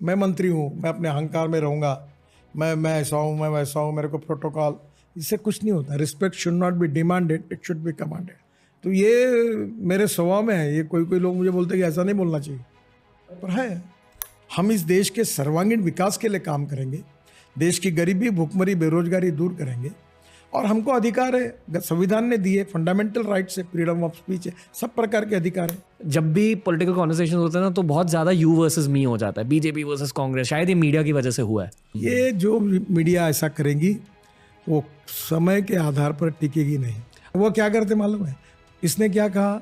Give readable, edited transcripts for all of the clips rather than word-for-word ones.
मैं मंत्री हूँ, मैं अपने अहंकार में रहूँगा, मैं ऐसा हूँ, मैं वैसा हूँ, मेरे को प्रोटोकॉल, इससे कुछ नहीं होता। Respect should not be demanded, it should be commanded. तो ये मेरे स्वभाव में है। ये कोई लोग मुझे बोलते हैं कि ऐसा नहीं बोलना चाहिए, पर है। हम इस देश के सर्वांगीण विकास के लिए काम करेंगे, देश की गरीबी, भुखमरी, बेरोजगारी दूर करेंगे, और हमको अधिकार है, संविधान ने दिए, फंडामेंटल राइट्स है, फ्रीडम ऑफ स्पीच है, सब प्रकार के अधिकार है। जब भी पॉलिटिकल कॉन्वर्सेशन होते हैं ना तो बहुत ज़्यादा यू वर्सेस मी हो जाता है, बीजेपी वर्सेस कांग्रेस। शायद ये मीडिया की वजह से हुआ है। ये जो मीडिया ऐसा करेंगी वो समय के आधार पर टिकेगी नहीं। वो क्या करते मालूम है? इसने क्या कहा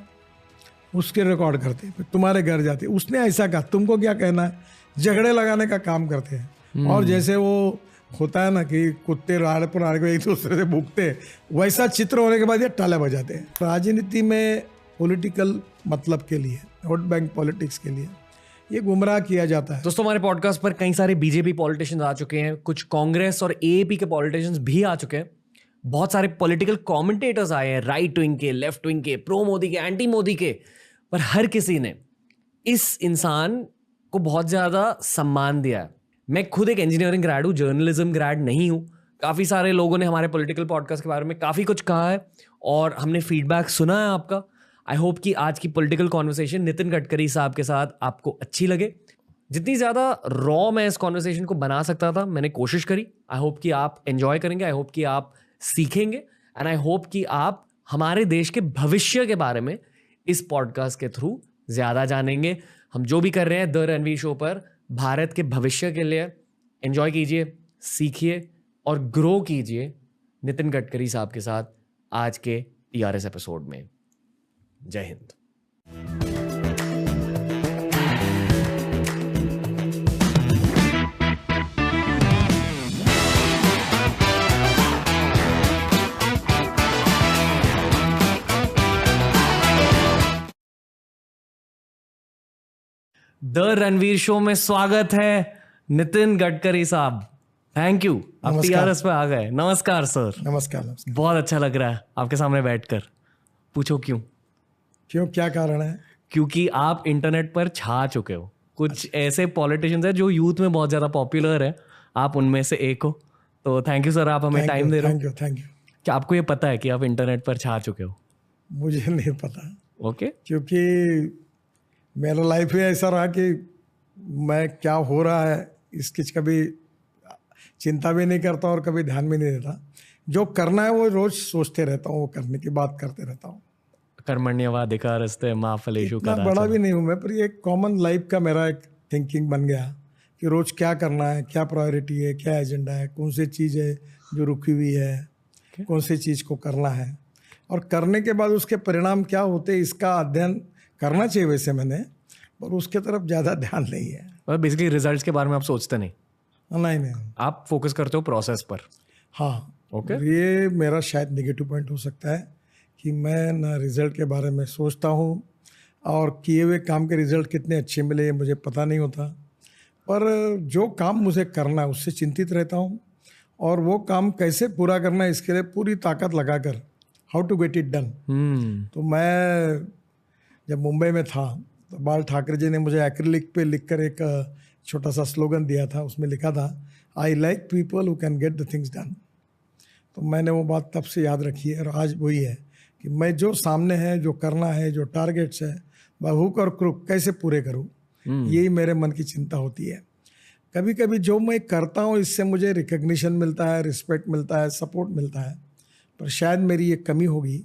उसके रिकॉर्ड करते, फिर तुम्हारे घर जाते, उसने ऐसा कहा, तुमको क्या कहना है, झगड़े लगाने का काम करते हैं। और जैसे वो होता है ना कि कुत्ते राड़ पर आड़ को एक दूसरे से भूखते हैं, वैसा चित्र होने के बाद ये टाले बजाते हैं। राजनीति में पॉलिटिकल मतलब के लिए, वोट बैंक पॉलिटिक्स के लिए ये गुमराह किया जाता है। दोस्तों, हमारे पॉडकास्ट पर कई सारे बीजेपी पॉलिटिशियंस आ चुके हैं, कुछ कांग्रेस और एएपी के पॉलिटिशियंस भी आ चुके हैं, बहुत सारे पॉलिटिकल कमेंटेटर्स आए हैं, राइट विंग के, लेफ्ट विंग के, प्रो मोदी के, एंटी मोदी के, पर हर किसी ने इस इंसान को बहुत ज़्यादा सम्मान दिया है। मैं खुद एक इंजीनियरिंग ग्रेड हूँ, जर्नलिज्म ग्रेड नहीं हूँ। काफ़ी सारे लोगों ने हमारे पॉलिटिकल पॉडकास्ट के बारे में काफ़ी कुछ कहा है और हमने फीडबैक सुना है आपका। आई होप कि आज की पॉलिटिकल कॉन्वर्सेशन नितिन गडकरी साहब के साथ आपको अच्छी लगे। जितनी ज़्यादा रॉ मैं इस कॉन्वर्सेशन को बना सकता था मैंने कोशिश करी। आई होप कि आप एंजॉय करेंगे, आई होप कि आप सीखेंगे, एंड आई होप कि आप हमारे देश के भविष्य के बारे में इस पॉडकास्ट के थ्रू ज़्यादा जानेंगे। हम जो भी कर रहे हैं द रणवीर शो पर भारत के भविष्य के लिए, एंजॉय कीजिए, सीखिए और ग्रो कीजिए नितिन गडकरी साहब के साथ आज के TRS एपिसोड में। जय हिंद। द रणवीर शो में स्वागत है नितिन गडकरी साहब। थैंक यू, आप TRS पे आ गए। नमस्कार सर। नमस्कार। नमस्कार। बहुत अच्छा लग रहा है आपके सामने बैठकर। पूछो क्यों? क्या कारण है? क्योंकि आप इंटरनेट पर छा चुके हो। कुछ ऐसे पॉलिटिशियंस हैं जो यूथ में बहुत ज़्यादा पॉपुलर है, आप उनमें से एक हो। तो थैंक यू सर, आप हमें टाइम दे रहे हो। Thank you. क्या आपको ये पता है कि आप इंटरनेट पर छा चुके हो? मुझे नहीं पता। ओके। क्योंकि मेरा लाइफ ही ऐसा रहा कि मैं क्या हो रहा है इसकी कभी चिंता भी नहीं करता और कभी ध्यान भी नहीं देता। जो करना है वो रोज सोचते रहता हूँ, वो करने की बात करते रहता हूँ। कर्मण्येवाधिकारस्ते मा फलेषु इतना कदाचन। बड़ा भी नहीं हूँ मैं, पर ये कॉमन लाइफ का मेरा एक थिंकिंग बन गया कि रोज क्या करना है, क्या प्रायोरिटी है, क्या एजेंडा है, कौन सी चीज़ है जो रुकी हुई है, कौन सी चीज़ को करना है, और करने के बाद उसके परिणाम क्या होते हैं इसका अध्ययन करना चाहिए वैसे मैंने, पर उसके तरफ ज़्यादा ध्यान नहीं है। और बेसिकली रिजल्ट्स के बारे में आप सोचते नहीं? नहीं, आप फोकस करते हो प्रोसेस पर। हाँ। ओके। ये मेरा शायद नेगेटिव पॉइंट हो सकता है कि मैं ना रिजल्ट के बारे में सोचता हूँ, और किए हुए काम के रिजल्ट कितने अच्छे मिले ये मुझे पता नहीं होता, पर जो काम मुझे करना है उससे चिंतित रहता हूँ, और वो काम कैसे पूरा करना है इसके लिए पूरी ताकत लगाकर, how to get it done. तो मैं जब मुंबई में था तो बाल ठाकरे जी ने मुझे एक्रिलिक पे लिखकर एक छोटा सा स्लोगन दिया था, उसमें लिखा था, I like people who can get the things done. तो मैंने वो बात तब से याद रखी है, और आज वही है कि मैं जो सामने है, जो करना है, जो टारगेट्स है, वह हुक और क्रुक कैसे पूरे करूँ, यही मेरे मन की चिंता होती है। कभी कभी जो मैं करता हूँ इससे मुझे रिकग्निशन मिलता है, रिस्पेक्ट मिलता है, सपोर्ट मिलता है, पर शायद मेरी ये कमी होगी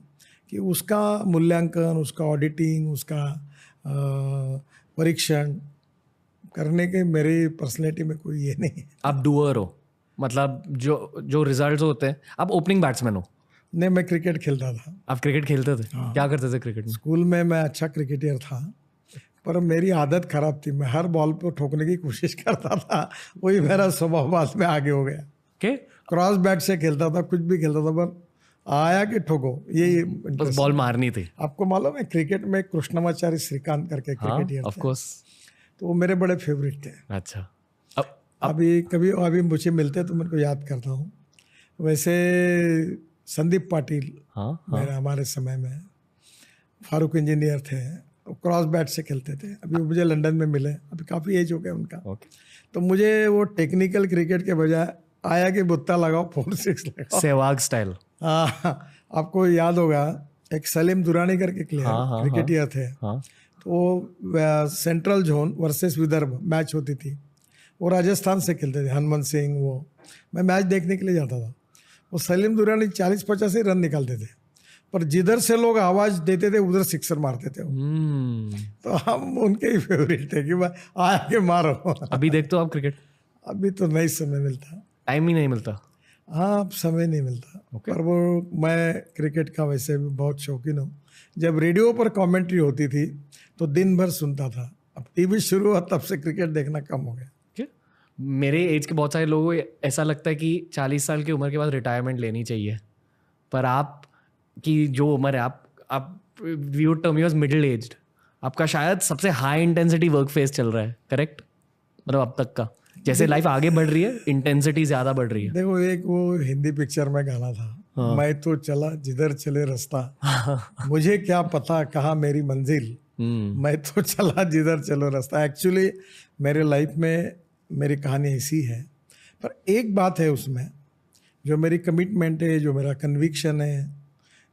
कि उसका मूल्यांकन, उसका ऑडिटिंग, उसका परीक्षण करने के मेरी पर्सनैलिटी में कोई ये नहीं है। आप डूअर हो, मतलब जो रिजल्ट्स होते हैं। आप ओपनिंग बैट्समैन हो? नहीं, मैं क्रिकेट खेलता था। आप क्रिकेट खेलते थे? हाँ। क्या करते थे क्रिकेट में? स्कूल में मैं अच्छा क्रिकेटर था, पर मेरी आदत खराब थी, मैं हर बॉल पर ठोकने की कोशिश करता था, वही मेरा स्वभाव बाद में आगे हो गया। के क्रॉस बैट से खेलता था, कुछ भी खेलता था, पर आया कि ठोको, ये बस बॉल मारनी थी। आपको मालूम है क्रिकेट में कृष्णमाचारी श्रीकांत करके क्रिकेटर ऑफ थे, कोर्स। तो वो मेरे बड़े फेवरेट थे। अच्छा। अभी मुझे मिलते तो मेरे को याद करता हूँ। वैसे संदीप पाटिल हाँ। मेरा हमारे समय में फारूक इंजीनियर थे, क्रॉस बैट से खेलते थे, अभी वो मुझे लंदन में मिले, अभी काफ़ी एज हो गया उनका। ओके, तो मुझे वो टेक्निकल क्रिकेट के बजाय आया कि बुत्ता लगाओ 4-6 लगाओ। सहवाग स्टाइल। हाँ, आपको याद होगा एक सलीम दुरानी करके हाँ, क्रिकेटियर थे, हाँ, तो central zone versus Vidarbha match होती थी, वो राजस्थान से खेलते थे, हनुमंत सिंह, वो मैं मैच देखने के लिए जाता था। वो सलीम दुरानी 40-85 रन निकालते थे, पर जिधर से लोग आवाज़ देते थे उधर सिक्सर मारते थे वो। तो हम उनके ही फेवरेट थे कि भाई आया के मारो। अभी देखते हो आप क्रिकेट? अभी तो नहीं समय मिलता, टाइम ही नहीं मिलता। हाँ अब समय नहीं मिलता। पर वो मैं क्रिकेट का वैसे भी बहुत शौकीन हूँ। जब रेडियो पर कमेंट्री होती थी तो दिन भर सुनता था, अब टीवी शुरू हुआ तब से क्रिकेट देखना कम हो गया। क्या? मेरे एज के बहुत सारे लोगों को ऐसा लगता है कि 40 साल की उम्र के बाद रिटायरमेंट लेनी चाहिए, पर आप की जो उम्र है, आप we would term you as middle aged, आपका शायद सबसे हाई इंटेंसिटी वर्क फेज चल रहा है, करेक्ट? मतलब अब तक का जैसे लाइफ आगे बढ़ रही है, इंटेंसिटी ज्यादा बढ़ रही है। देखो एक वो हिंदी पिक्चर में गाना था, मैं तो चला जिधर चले रास्ता, मुझे क्या पता कहाँ मेरी मंजिल, मैं तो चला जिधर चलो रास्ता। एक्चुअली मेरे लाइफ में मेरी कहानी ऐसी है, पर एक बात है उसमें जो मेरी कमिटमेंट है, जो मेरा कन्विक्शन है,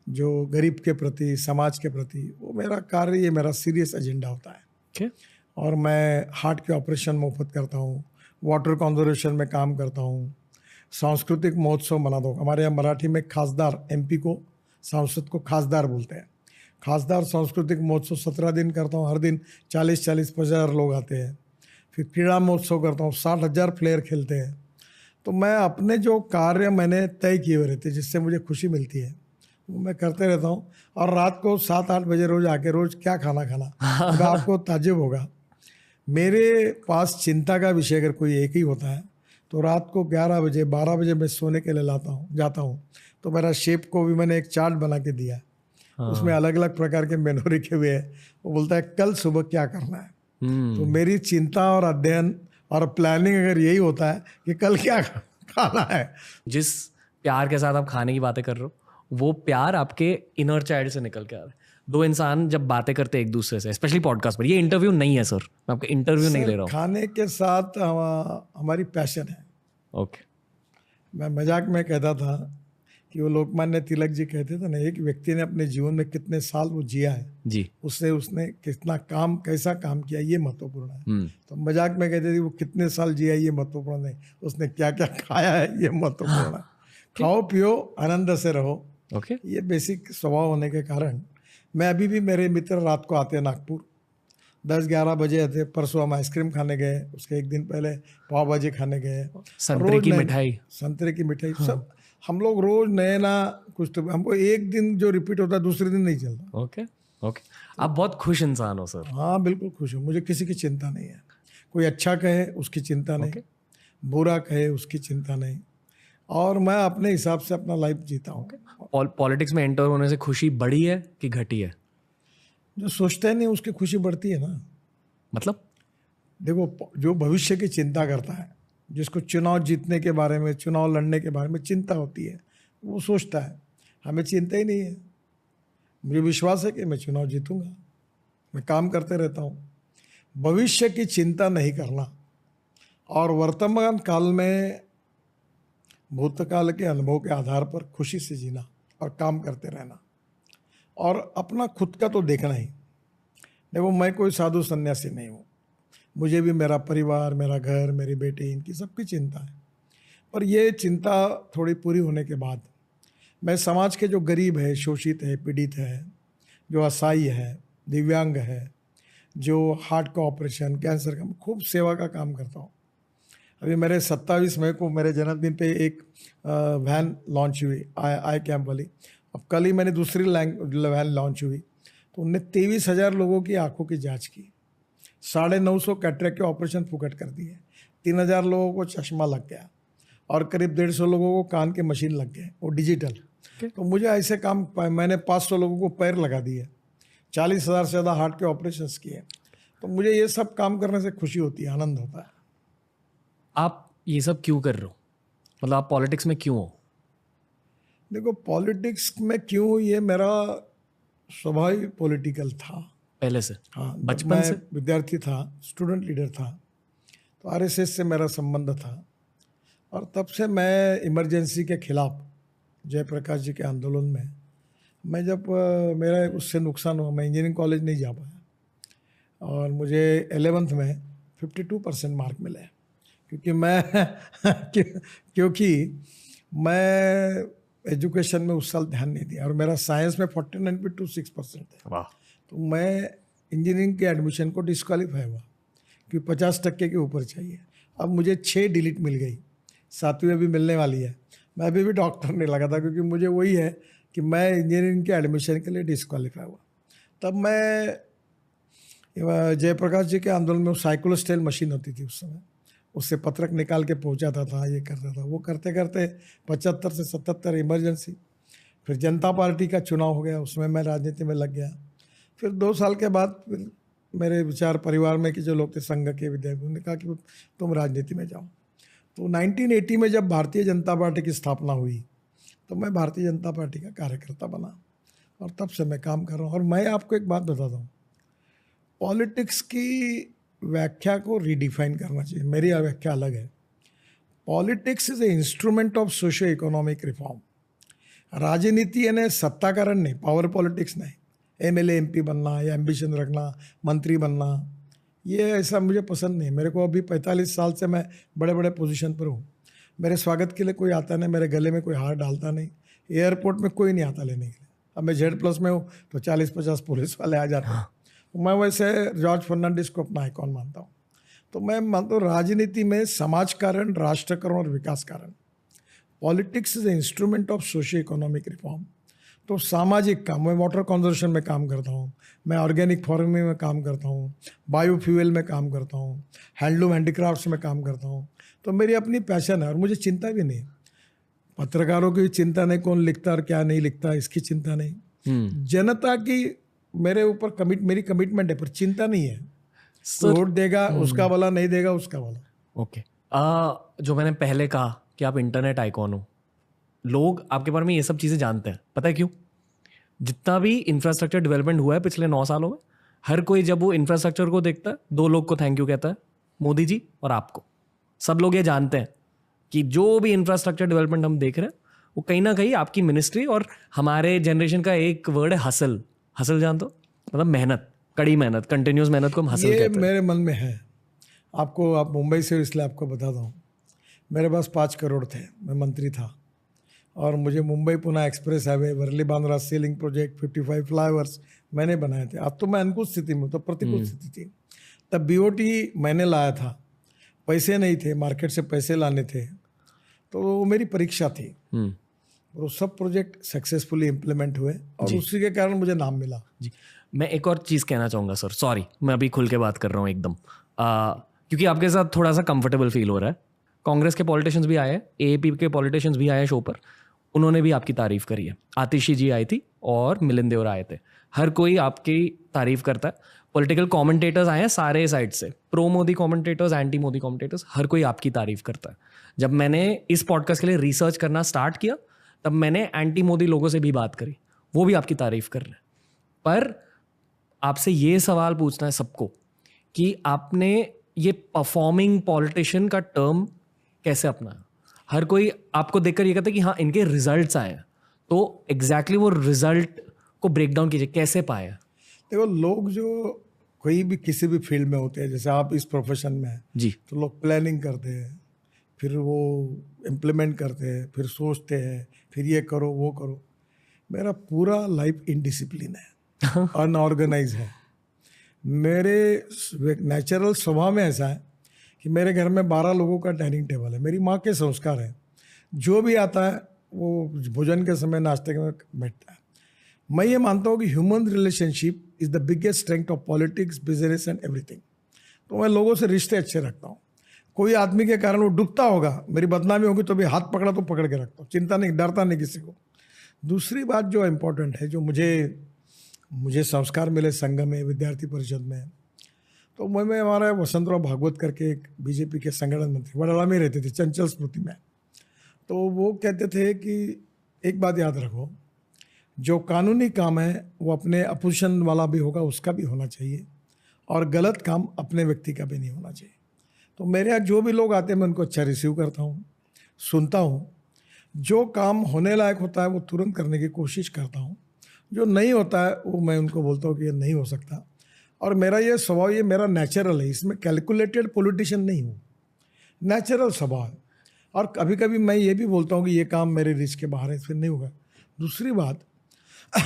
जो गरीब के प्रति, समाज के प्रति, वो मेरा कार्य, ये मेरा सीरियस एजेंडा होता है। Okay. और मैं हार्ट के ऑपरेशन मुफ्त करता हूँ, वाटर कंजर्वेशन में काम करता हूँ, सांस्कृतिक महोत्सव मनाता हूँ। हमारे यहाँ मराठी में खासदार, एमपी को सांसद को खासदार बोलते हैं, खासदार सांस्कृतिक महोत्सव 17 दिन करता हूँ। हर दिन 40-50 लोग आते हैं। फिर क्रीड़ा महोत्सव करता हूँ, 60,000 प्लेयर खेलते हैं। तो मैं अपने जो कार्य मैंने तय किए हुए रहते, जिससे मुझे खुशी मिलती है, वो मैं करते रहता हूँ। और रात को 7-8 बजे रोज आके, रोज क्या खाना खाना, अब आपको ताज्जुब होगा, मेरे पास चिंता का विषय अगर कोई एक ही होता है तो रात को 11 बजे 12 बजे मैं सोने के लिए जाता हूँ। तो मेरा शेफ को भी मैंने एक चार्ट बना के दिया, उसमें अलग अलग प्रकार के मेनू रखे हुए हैं। वो बोलता है कल सुबह क्या करना है। तो मेरी चिंता और अध्ययन और प्लानिंग अगर यही होता है कि कल क्या खाना है। जिस प्यार के साथ आप खाने की बातें कर रहे हो, वो प्यार आपके इनर चाइल्ड से निकल के आ रहा है। दो इंसान जब बातें करते हैं एक दूसरे से, स्पेशली पॉडकास्ट पर, ये इंटरव्यू नहीं है सर, मैं आपका इंटरव्यू नहीं ले रहा हूँ। खाने के साथ हमारी पैशन है। ओके। मैं मजाक में कहता था कि वो लोकमान्य तिलक जी कहते थे ना, एक व्यक्ति ने अपने जीवन में कितने साल वो जिया है जी, उसने कितना काम, कैसा काम किया, ये महत्वपूर्ण है। तो मजाक में कहते थे वो कितने साल जिया ये महत्वपूर्ण नहीं, उसने क्या क्या खाया है ये महत्वपूर्ण है। खाओ पियो आनंद से रहो, ओके। ये बेसिक स्वभाव होने के कारण मैं अभी भी, मेरे मित्र रात को आते हैं नागपुर 10-11 बजे आते। परसों हम आइसक्रीम खाने गए, उसके एक दिन पहले पाव भाजी खाने गए, संतरे की मिठाई, संतरे की मिठाई, सब हम लोग रोज नए ना कुछ। तो हमको एक दिन जो रिपीट होता है दूसरे दिन नहीं चलता। Okay okay. आप बहुत खुश इंसान हो सर। हाँ बिल्कुल खुश हूँ, मुझे किसी की चिंता नहीं है। कोई अच्छा कहे उसकी चिंता नहीं, बुरा कहे उसकी चिंता नहीं, और मैं अपने हिसाब से अपना लाइफ जीता हूँ। पॉलिटिक्स में एंटर होने से खुशी बढ़ी है कि घटी है? जो सोचते नहीं उसकी खुशी बढ़ती है ना। मतलब देखो, जो भविष्य की चिंता करता है, जिसको चुनाव जीतने के बारे में, चुनाव लड़ने के बारे में चिंता होती है, वो सोचता है। हमें चिंता ही नहीं है, मुझे विश्वास है कि मैं चुनाव जीतूंगा, मैं काम करते रहता हूँ। भविष्य की चिंता नहीं करना और वर्तमान काल में भूतकाल के अनुभव के आधार पर खुशी से जीना और काम करते रहना, और अपना खुद का तो देखना ही। देखो, मैं कोई साधु सन्यासी नहीं हूँ, मुझे भी मेरा परिवार, मेरा घर, मेरी बेटी, इनकी सबकी चिंता है। पर ये चिंता थोड़ी पूरी होने के बाद मैं समाज के जो गरीब है, शोषित है, पीड़ित है, जो असहाय है, दिव्यांग है, जो हार्ट का ऑपरेशन, कैंसर का, खूब सेवा का काम करता हूँ। अभी मेरे 27 मई को मेरे जन्मदिन पे एक वैन लॉन्च हुई, आई कैम्प वाली। अब कल ही मैंने दूसरी वैन लॉन्च हुई, तो उनने 23,000 लोगों की आंखों की जांच की, 950 कैटरेक्ट के ऑपरेशन फुकट कर दिए, 3,000 लोगों को चश्मा लग गया, और करीब 150 लोगों को कान के मशीन लग गए, वो डिजिटल। तो मुझे ऐसे काम, मैंने 500 लोगों को पैर लगा दिए, 40,000 से ज़्यादा हार्ट के ऑपरेशन किए। तो मुझे ये सब काम करने से खुशी होती है, आनंद होता है। आप ये सब क्यों कर रहे हो? मतलब आप पॉलिटिक्स में क्यों हो? देखो, पॉलिटिक्स में क्यों, ये मेरा स्वभाव ही पॉलिटिकल था पहले से? हाँ, जब बचपन मैं से? विद्यार्थी था, स्टूडेंट लीडर था, तो आरएसएस से मेरा संबंध था और तब से मैं इमरजेंसी के खिलाफ जयप्रकाश जी के आंदोलन में मैं जब मेरा उससे नुकसान हुआ, मैं इंजीनियरिंग कॉलेज नहीं जा पाया और मुझे 11th में 52% मार्क मिले क्योंकि मैं क्योंकि मैं एजुकेशन में उस साल ध्यान नहीं दिया और मेरा साइंस में 49.26% थे। वाह। तो मैं इंजीनियरिंग के एडमिशन को डिस्क्वालीफाई हुआ क्योंकि 50% के ऊपर चाहिए। अब मुझे 6 डिलीट मिल गई, 7वीं अभी मिलने वाली है। मैं अभी भी डॉक्टर नहीं लगा था क्योंकि मुझे वही है कि मैं इंजीनियरिंग के एडमिशन के लिए डिस्क्वालीफाई हुआ। तब मैं जयप्रकाश जी के आंदोलन में साइक्लोस्टाइल मशीन होती थी उस समय, उससे पत्रक निकाल के पहुंचाता था, ये करता था। वो करते करते 75 से 77 इमरजेंसी, फिर जनता पार्टी का चुनाव हो गया, उसमें मैं राजनीति में लग गया। फिर 2 साल के बाद फिर मेरे विचार परिवार में कि जो लोग थे संघ के विधायक, उन्होंने कहा कि तुम राजनीति में जाओ। तो 1980 में जब भारतीय जनता पार्टी की स्थापना हुई तो मैं भारतीय जनता पार्टी का कार्यकर्ता बना और तब से मैं काम कर रहा हूँ। और मैं आपको एक बात बताता हूँ, पॉलिटिक्स की व्याख्या को रिडिफाइन करना चाहिए। मेरी व्याख्या अलग है। Politics is a instrument of socio economic reform. राजनीति यानी सत्ताकरण नहीं, पावर पॉलिटिक्स नहीं, एमएलए एमपी बनना या एम्बिशन रखना, मंत्री बनना, ये ऐसा मुझे पसंद नहीं। मेरे को अभी 45 साल से मैं बड़े बड़े पोजीशन पर हूँ। मेरे स्वागत के लिए कोई आता नहीं, मेरे गले में कोई हार डालता नहीं, एयरपोर्ट में कोई नहीं आता लेने के लिए। अब मैं Z+ में हूँ तो 40-50 पुलिस वाले आ जाते हैं। मैं वैसे जॉर्ज फर्नांडिस को अपना आइकॉन मानता हूँ। तो मैं मानता हूँ राजनीति में समाजकरण, राष्ट्रकरण और विकास कारण। Politics is a instrument of socio economic reform. तो सामाजिक काम, मैं वाटर कंजर्वेशन में काम करता हूँ, मैं ऑर्गेनिक फार्मिंग में काम करता हूँ, बायोफ्यूल में काम करता हूँ, हैंडलूम हैंडीक्राफ्ट्स में काम करता हूँ। तो मेरी अपनी पैशन है और मुझे चिंता भी नहीं। पत्रकारों की चिंता नहीं, कौन लिखता और क्या नहीं लिखता इसकी चिंता नहीं। जनता की मेरे ऊपर मेरी कमिटमेंट है, पर चिंता नहीं है। वोट देगा उसका वाला, नहीं देगा उसका वाला। ओके। जो मैंने पहले कहा कि आप इंटरनेट आइकॉन हो, लोग आपके बारे में ये सब चीज़ें जानते हैं। पता है क्यों? जितना भी इंफ्रास्ट्रक्चर डेवलपमेंट हुआ है पिछले 9 सालों में, हर कोई जब वो इंफ्रास्ट्रक्चर को देखता है 2 लोग को थैंक यू कहता है, मोदी जी और आपको। सब लोग ये जानते हैं कि जो भी इंफ्रास्ट्रक्चर डेवलपमेंट हम देख रहे हैं वो कहीं ना कहीं आपकी मिनिस्ट्री और हमारे जनरेशन का एक वर्ड है हसल। हसल जानते हो? मतलब मेहनत, कड़ी मेहनत, कंटिन्यूस मेहनत को हम हसल कहते हैं। मेरे मन में है। आप मुंबई से, इसलिए आपको बताता हूँ। मेरे पास 5 करोड़ थे, मैं मंत्री था और मुझे Mumbai Pune express highway, Worli Bandra sea link project, 55 flyovers मैंने बनाए थे। अब तो मैं अनुकूल स्थिति में, तो प्रतिकूल स्थिति थी। तब BOT मैंने लाया था, पैसे नहीं थे, मार्केट से पैसे लाने थे, तो वो मेरी परीक्षा थी। और वो सब प्रोजेक्ट सक्सेसफुली इम्प्लीमेंट हुए और उसी के कारण मुझे नाम मिला। जी, मैं एक और चीज़ कहना चाहूँगा सर, सॉरी मैं अभी खुल के बात कर रहा हूँ एकदम, क्योंकि आपके साथ थोड़ा सा कंफर्टेबल फील हो रहा है। कांग्रेस के पॉलिटिशियंस भी आए हैं, AAP के पॉलिटिशियंस भी आए हैं शो पर, उन्होंने भी आपकी तारीफ करी है। आतिशी जी आई थी और मिलिंद देवरा आए थे, हर कोई आपकी तारीफ करता है। पॉलिटिकल कमेंटेटर्स आए हैं सारे साइड से, pro Modi commentators, anti Modi commentators, हर कोई आपकी तारीफ करता है। जब मैंने इस पॉडकास्ट के लिए रिसर्च करना स्टार्ट किया तब मैंने एंटी मोदी लोगों से भी बात करी, वो भी आपकी तारीफ कर रहे हैं। पर आपसे ये सवाल पूछना है सबको कि आपने ये परफॉर्मिंग पॉलिटिशियन का टर्म कैसे अपनाया? हर कोई आपको देखकर ये कहता है कि हाँ इनके रिजल्ट्स आए हैं, तो एग्जैक्टली वो रिजल्ट को ब्रेक डाउन कीजिए, कैसे पाया? देखो, लोग जो कोई भी किसी भी फील्ड में होते हैं, जैसे आप इस प्रोफेशन में हैं जी, तो लोग प्लानिंग करते हैं, फिर वो इम्प्लीमेंट करते हैं, फिर सोचते हैं, फिर ये करो वो करो। मेरा पूरा लाइफ इनडिसिप्लिन है, अनऑर्गेनाइज है। मेरे नेचुरल स्वभाव में ऐसा है कि मेरे घर में 12 लोगों का डाइनिंग टेबल है। मेरी माँ के संस्कार है, जो भी आता है वो भोजन के समय नाश्ते में बैठता है। मैं ये मानता हूँ कि human relationship is the biggest strength of politics, business and everything. तो मैं लोगों से रिश्ते अच्छे रखता हूँ। कोई आदमी के कारण वो डूबता होगा, मेरी बदनामी होगी तो भी हाथ पकड़ा तो पकड़ के रखता हूँ, चिंता नहीं, डरता नहीं किसी को। दूसरी बात जो इम्पोर्टेंट है, जो मुझे संस्कार मिले संघ में, विद्यार्थी परिषद में, तो मैं हमारा वसंतराव भागवत करके एक BJP के संगठन मंत्री वडाला में रहते थे, चंचल स्मृति में। तो वो कहते थे कि एक बात याद रखो, जो कानूनी काम है वो अपने अपोजिशन वाला भी होगा, उसका भी होना चाहिए, और गलत काम अपने व्यक्ति का भी नहीं होना चाहिए। तो मेरे यहाँ जो भी लोग आते हैं मैं उनको अच्छा रिसीव करता हूँ, सुनता हूँ। जो काम होने लायक होता है वो तुरंत करने की कोशिश करता हूँ, जो नहीं होता है वो मैं उनको बोलता हूँ कि ये नहीं हो सकता। और मेरा ये स्वभाव, ये मेरा नेचुरल है, इसमें कैलकुलेटेड पॉलिटिशियन नहीं हूँ, नेचुरल स्वभाव है। और कभी कभी मैं ये भी बोलता हूँ कि ये काम मेरे रीच के बाहर है, फिर नहीं होगा। दूसरी बात,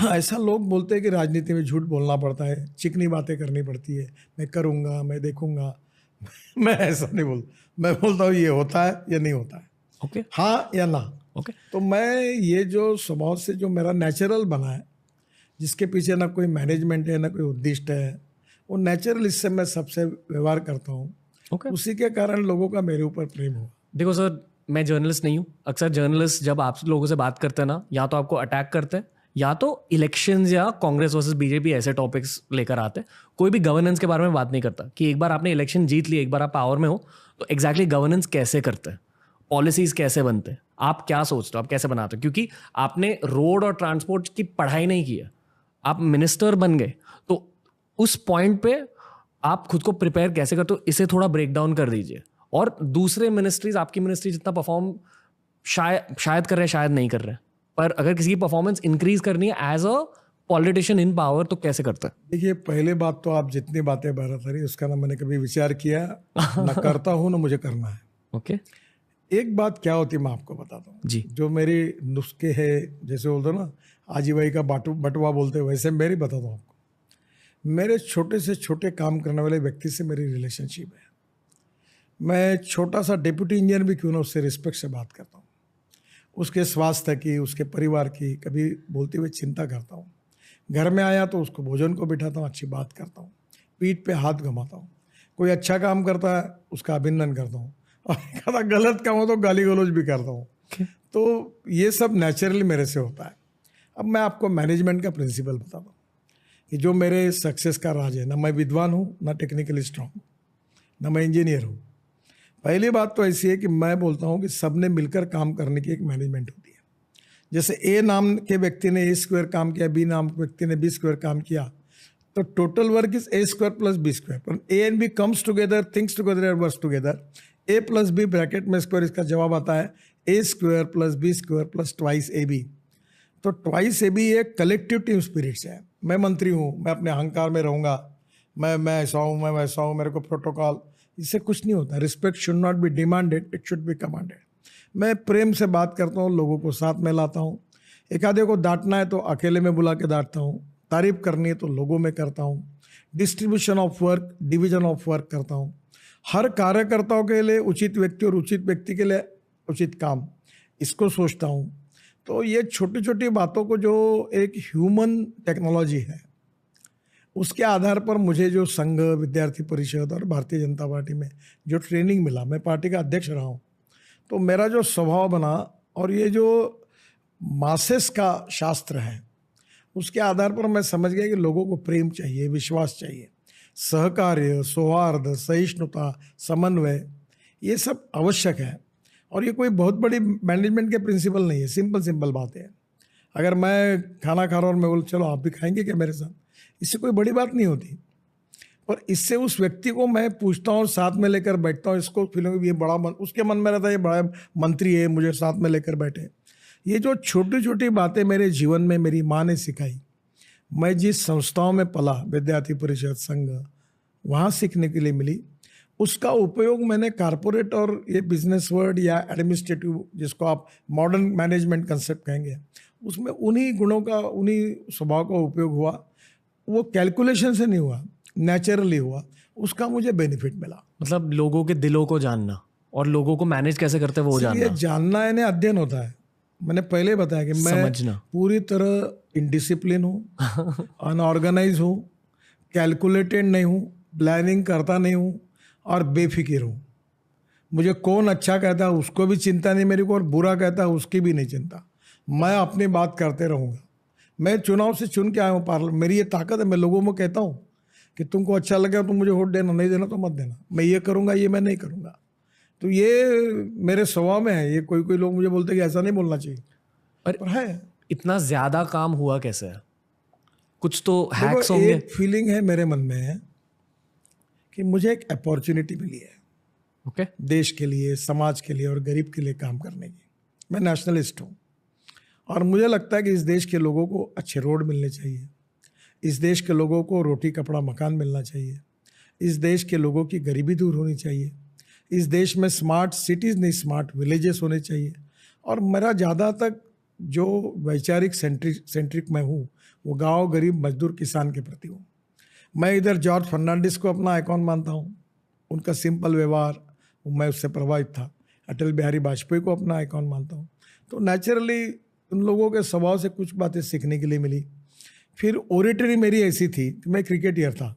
ऐसा लोग बोलते हैं कि राजनीति में झूठ बोलना पड़ता है, चिकनी बातें करनी पड़ती है, मैं करूँगा, मैं देखूँगा। मैं ऐसा नहीं मैं बोलता हूँ ये होता है या नहीं होता है, ओके हाँ या ना। ओके तो मैं ये जो स्वभाव से जो मेरा नेचुरल बना है, जिसके पीछे ना कोई मैनेजमेंट है ना कोई उद्दिष्ट है, वो नेचुरल, इससे मैं सबसे व्यवहार करता हूँ। ओके उसी के कारण लोगों का मेरे ऊपर प्रेम हुआ। देखो सर, मैं जर्नलिस्ट नहीं हूँ। अक्सर जर्नलिस्ट जब आप लोगों से बात करते हैं ना, या तो आपको अटैक करते हैं या तो इलेक्शंस या कांग्रेस वर्सेस बीजेपी ऐसे टॉपिक्स लेकर आते हैं। कोई भी गवर्नेंस के बारे में बात नहीं करता कि एक बार आपने इलेक्शन जीत ली, एक बार आप पावर में हो, तो एग्जैक्टली गवर्नेंस कैसे करते हैं, पॉलिसीज कैसे बनते हैं, आप क्या सोचते हो, आप कैसे बनाते हो। क्योंकि आपने रोड और ट्रांसपोर्ट की पढ़ाई नहीं की है, आप मिनिस्टर बन गए, तो उस पॉइंट पे आप खुद को प्रिपेयर कैसे करते हो, इसे थोड़ा ब्रेक डाउन कर दीजिए। और दूसरे मिनिस्ट्रीज आपकी मिनिस्ट्री जितना परफॉर्म शायद कर रहे हैं, शायद नहीं कर रहे हैं, पर अगर किसी की परफॉर्मेंस इंक्रीज करनी है as a politician in power, तो कैसे करते हैं? देखिए, पहले बात तो आप जितनी बातें बता रही उसका ना मैंने कभी विचार किया, ना करता हूँ ना मुझे करना है। ओके एक बात क्या होती है मैं आपको बताता हूँ जी। जो मेरी नुस्खे है, जैसे बोलते हो ना आजी भाई का बटवा बोलते हैं, वैसे मेरी बताता हूँ आपको। मेरे छोटे से छोटे काम करने वाले व्यक्ति से मेरी रिलेशनशिप है। मैं छोटा सा डिप्टी इंजीनियर भी क्यों ना उससे रिस्पेक्ट से बात करता हूँ, उसके स्वास्थ्य की, उसके परिवार की कभी बोलते हुए चिंता करता हूँ। घर में आया तो उसको भोजन को बिठाता हूँ, अच्छी बात करता हूँ, पीठ पे हाथ घुमाता हूँ। कोई अच्छा काम करता है उसका अभिनंदन करता हूँ, और एक आधा गलत काम हो तो गाली गलौज भी करता हूँ। तो ये सब नेचुरली मेरे से होता है। अब मैं आपको मैनेजमेंट का प्रिंसिपल बताता हूँ कि जो मेरे सक्सेस का राज है, ना मैं विद्वान हूँ, ना टेक्निकली स्ट्रांग हूँ, ना मैं इंजीनियर हूँ। पहली बात तो ऐसी है कि मैं बोलता हूँ कि सबने मिलकर काम करने की एक मैनेजमेंट होती है। जैसे ए नाम के व्यक्ति ने A² काम किया, बी नाम के व्यक्ति ने B² काम किया, तो total work is A² + B²। पर A and B comes together, things together and works together. A + B bracket में स्क्वायर, इसका जवाब आता है A² + B² + ट्वाइस AB। तो ट्वाइस AB एक कलेक्टिव टीम स्पिरिट्स है। मैं मंत्री हूँ, मैं अपने अहंकार में रहूँगा, मैं ऐसा हूँ, मैं वैसा हूँ, मेरे को प्रोटोकॉल, इससे कुछ नहीं होता। Respect should not be demanded, it should be commanded. मैं प्रेम से बात करता हूँ, लोगों को साथ में लाता हूँ। एक आधे को डांटना है तो अकेले में बुला के डांटता हूँ, तारीफ करनी है तो लोगों में करता हूँ, distribution of work, division of work करता हूँ। हर कार्यकर्ताओं के लिए उचित व्यक्ति और उचित व्यक्ति के लिए उचित काम, इसको सोचता हूँ। तो ये छोटी छोटी बातों को, जो एक ह्यूमन टेक्नोलॉजी है, उसके आधार पर मुझे जो संघ, विद्यार्थी परिषद और भारतीय जनता पार्टी में जो ट्रेनिंग मिला, मैं पार्टी का अध्यक्ष रहा हूँ, तो मेरा जो स्वभाव बना और ये जो मासेस का शास्त्र है, उसके आधार पर मैं समझ गया कि लोगों को प्रेम चाहिए, विश्वास चाहिए, सहकार्य, सौहार्द, सहिष्णुता, समन्वय, ये सब आवश्यक है। और ये कोई बहुत बड़ी मैनेजमेंट के प्रिंसिपल नहीं है, सिंपल बात है। अगर मैं खाना खा रहा हूँ और मैं बोल चलो आप भी खाएंगे क्या मेरे साथ, इससे कोई बड़ी बात नहीं होती। पर इससे उस व्यक्ति को मैं पूछता हूँ, साथ में लेकर बैठता हूँ, इसको फीलिंग ये बड़ा उसके मन में रहता है ये बड़ा मंत्री है, मुझे साथ में लेकर बैठे। ये जो छोटी छोटी बातें मेरे जीवन में मेरी माँ ने सिखाई, मैं जिस संस्थाओं में पला, विद्यार्थी परिषद, संघ, वहाँ सीखने के लिए मिली, उसका उपयोग मैंने कारपोरेट और ये बिजनेस वर्ल्ड या एडमिनिस्ट्रेटिव, जिसको आप मॉडर्न मैनेजमेंट कंसेप्ट कहेंगे, उसमें उन्हीं गुणों का, उन्हीं स्वभाव का उपयोग हुआ। वो कैलकुलेशन से नहीं हुआ, नेचुरली हुआ, उसका मुझे बेनिफिट मिला। मतलब लोगों के दिलों को जानना और लोगों को मैनेज कैसे करते हैं वो जानना। ये जानना है ना, अध्ययन होता है। मैंने पहले बताया कि मैं समझना। पूरी तरह इनडिसिप्लिन हूँ, अनऑर्गेनाइज हूँ, कैलकुलेटेड नहीं हूँ, प्लानिंग करता नहीं हूँ और बेफिक्र हूँ। मुझे कौन अच्छा कहता है उसको भी चिंता नहीं मेरे को, और बुरा कहता है उसकी भी नहीं चिंता। मैं अपनी बात करते रहूँगा। मैं चुनाव से चुन के आया हूँ पार्लियामेंट, मेरी ये ताकत है। मैं लोगों में कहता हूँ कि तुमको अच्छा लगे तो मुझे वोट देना, नहीं देना तो मत देना, मैं ये करूँगा, ये मैं नहीं करूँगा। तो ये मेरे स्वभाव में है। ये कोई लोग मुझे बोलते हैं कि ऐसा नहीं बोलना चाहिए, पर है। इतना ज्यादा काम हुआ कैसे है? कुछ तो देखो, हैक्स होंगे। एक फीलिंग है मेरे मन में कि मुझे एक अपॉर्चुनिटी मिली है ओके। देश के लिए, समाज के लिए और गरीब के लिए काम करने की। मैं नेशनलिस्ट हूँ और मुझे लगता है कि इस देश के लोगों को अच्छे रोड मिलने चाहिए, इस देश के लोगों को रोटी कपड़ा मकान मिलना चाहिए, इस देश के लोगों की गरीबी दूर होनी चाहिए, इस देश में स्मार्ट सिटीज़ नहीं स्मार्ट विलेजेस होने चाहिए। और मेरा ज़्यादा तक जो वैचारिक सेंट्रिक मैं हूँ वो गांव, गरीब, मजदूर, किसान के प्रति हूँ। मैं इधर जॉर्ज फर्नांडिस को अपना आइकॉन मानता हूँ, उनका सिंपल व्यवहार, मैं उससे प्रभावित था। अटल बिहारी वाजपेयी को अपना आइकॉन मानता हूँ। तो नेचुरली उन लोगों के स्वभाव से कुछ बातें सीखने के लिए मिली। फिर ओरेटरी मेरी ऐसी थी कि मैं क्रिकेटर था,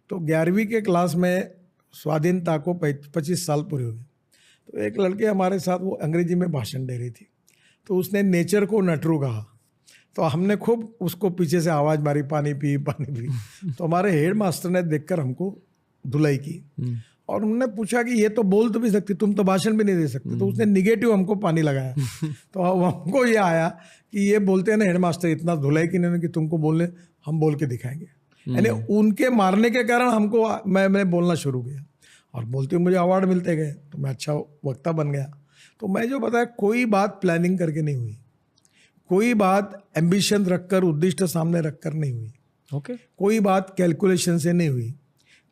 तो 11वीं के क्लास में स्वाधीनता को 25 साल पूरे हुए। तो एक लड़के हमारे साथ, वो अंग्रेजी में भाषण दे रही थी, तो उसने नेचर को नटरू कहा, तो हमने खूब उसको पीछे से आवाज़ मारी, पानी पी पानी पी। तो हमारे हेड मास्टर ने देखकर हमको धुलाई की और उन्होंने पूछा कि ये तो बोल तो भी सकती, तुम तो भाषण भी नहीं दे सकते। तो उसने निगेटिव हमको पानी लगाया। तो अब हमको ये आया कि ये बोलते हैं ना हेड मास्टर, इतना धुलाई की नहीं कि तुमको बोलने, हम बोल के दिखाएंगे। यानी उनके मारने के कारण हमको मैं बोलना शुरू किया और बोलते हुए मुझे अवार्ड मिलते गए, तो मैं अच्छा वक्ता बन गया। तो मैं जो बताया, कोई बात प्लानिंग करके नहीं हुई, कोई बात एम्बिशन रखकर, उद्दिष्ट सामने रखकर नहीं हुई, ओके। कोई बात कैलकुलेशन से नहीं हुई,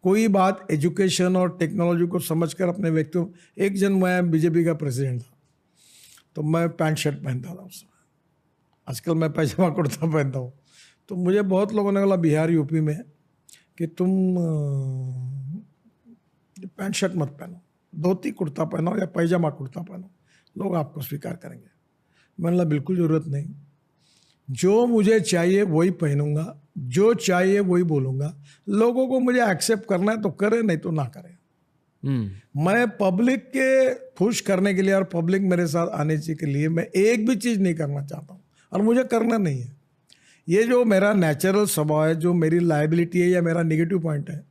कोई बात एजुकेशन और टेक्नोलॉजी को समझकर अपने व्यक्तित्व। एक जन, मैं बीजेपी का प्रेसिडेंट था, तो मैं पैंट शर्ट पहनता था उस समय, आजकल मैं पैजामा कुर्ता पहनता हूँ। तो मुझे बहुत लोगों ने बोला बिहार यूपी में कि तुम पैंट शर्ट मत पहनो, धोती कुर्ता पहनो या पैजामा कुर्ता पहनो, लोग आपको स्वीकार करेंगे। मैंने बोला बिल्कुल ज़रूरत नहीं, जो मुझे चाहिए वही पहनूंगा, जो चाहिए वही बोलूंगा, लोगों को मुझे एक्सेप्ट करना है तो करे, नहीं तो ना करे। मैं पब्लिक के खुश करने के लिए और पब्लिक मेरे साथ आने के लिए मैं एक भी चीज़ नहीं करना चाहता हूँ और मुझे करना नहीं है। ये जो मेरा नेचुरल स्वभाव है, जो मेरी लायबिलिटी है या मेरा नेगेटिव पॉइंट है,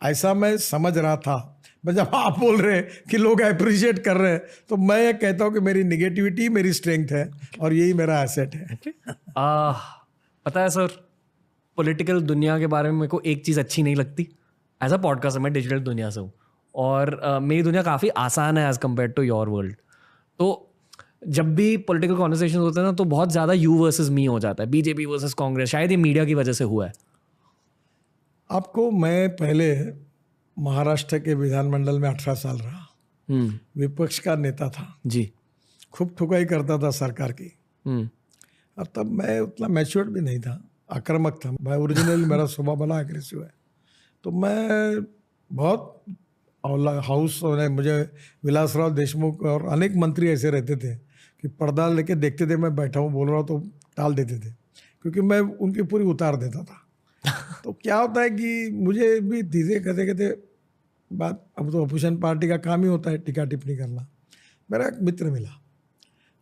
ऐसा मैं समझ रहा था। मैं जब आप बोल रहे हैं कि लोग अप्रिशिएट कर रहे हैं, तो मैं ये कहता हूँ कि मेरी निगेटिविटी मेरी स्ट्रेंथ है और यही मेरा एसेट है। पता है सर, पॉलिटिकल दुनिया के बारे में मेरे को एक चीज़ अच्छी नहीं लगती। एज अ पॉडकास्ट मैं डिजिटल दुनिया से हूँ और मेरी दुनिया काफ़ी आसान है as compared to your world. तो जब भी पॉलिटिकल कॉन्वर्सेशन होते हैं ना, तो बहुत ज़्यादा यू वर्सेस मी हो जाता है, बीजेपी वर्सेस कांग्रेस। शायद ये मीडिया की वजह से हुआ है। आपको, मैं पहले महाराष्ट्र के विधानमंडल में 18 साल रहा, विपक्ष का नेता था जी, खूब ठुकाई करता था सरकार की। और तब मैं उतना मैच्योर्ड भी नहीं था, आक्रामक था मैं। ओरिजिनली मेरा स्वभाव बड़ा एग्रेसिव है। तो मैं बहुत हाउस, मुझे विलासराव देशमुख और अनेक मंत्री ऐसे रहते थे कि पर्दा लेके देखते थे, मैं बैठा हूँ बोल रहा हूँ तो टाल देते थे, क्योंकि मैं उनकी पूरी उतार देता था। तो क्या होता है कि मुझे भी धीरे कहते कहते बात, अब तो अपोजिशन पार्टी का काम ही होता है टिक्का टिप्पणी करना। मेरा एक मित्र मिला,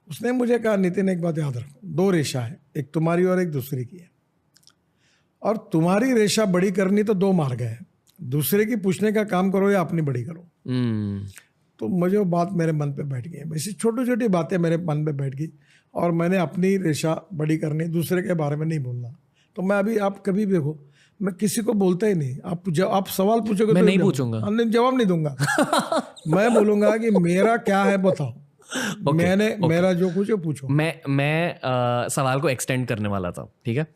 उसने मुझे कहा, नितिन एक बात याद रखो, 2 रेशा है, एक तुम्हारी और एक दूसरे की है, और तुम्हारी रेशा बड़ी करनी तो 2 मार्ग है, दूसरे की पूछने का काम करो या अपनी बड़ी करो। तो मुझे वो बात मेरे मन पे बैठ गई। ऐसी छोटी छोटी बातें मेरे मन पे बैठ गई और मैंने अपनी रेशा बड़ी करनी, दूसरे के बारे में नहीं बोलना। तो मैं अभी, आप कभी भी देखो, मैं किसी को बोलता ही नहीं। आप सवाल पूछोगे मैं तो नहीं पूछूंगा, जवाब नहीं दूंगा। मैं बोलूंगा कि मेरा क्या है बताओ, मेरा जो कुछ है पूछो। मैं सवाल को एक्सटेंड करने वाला था। ठीक है,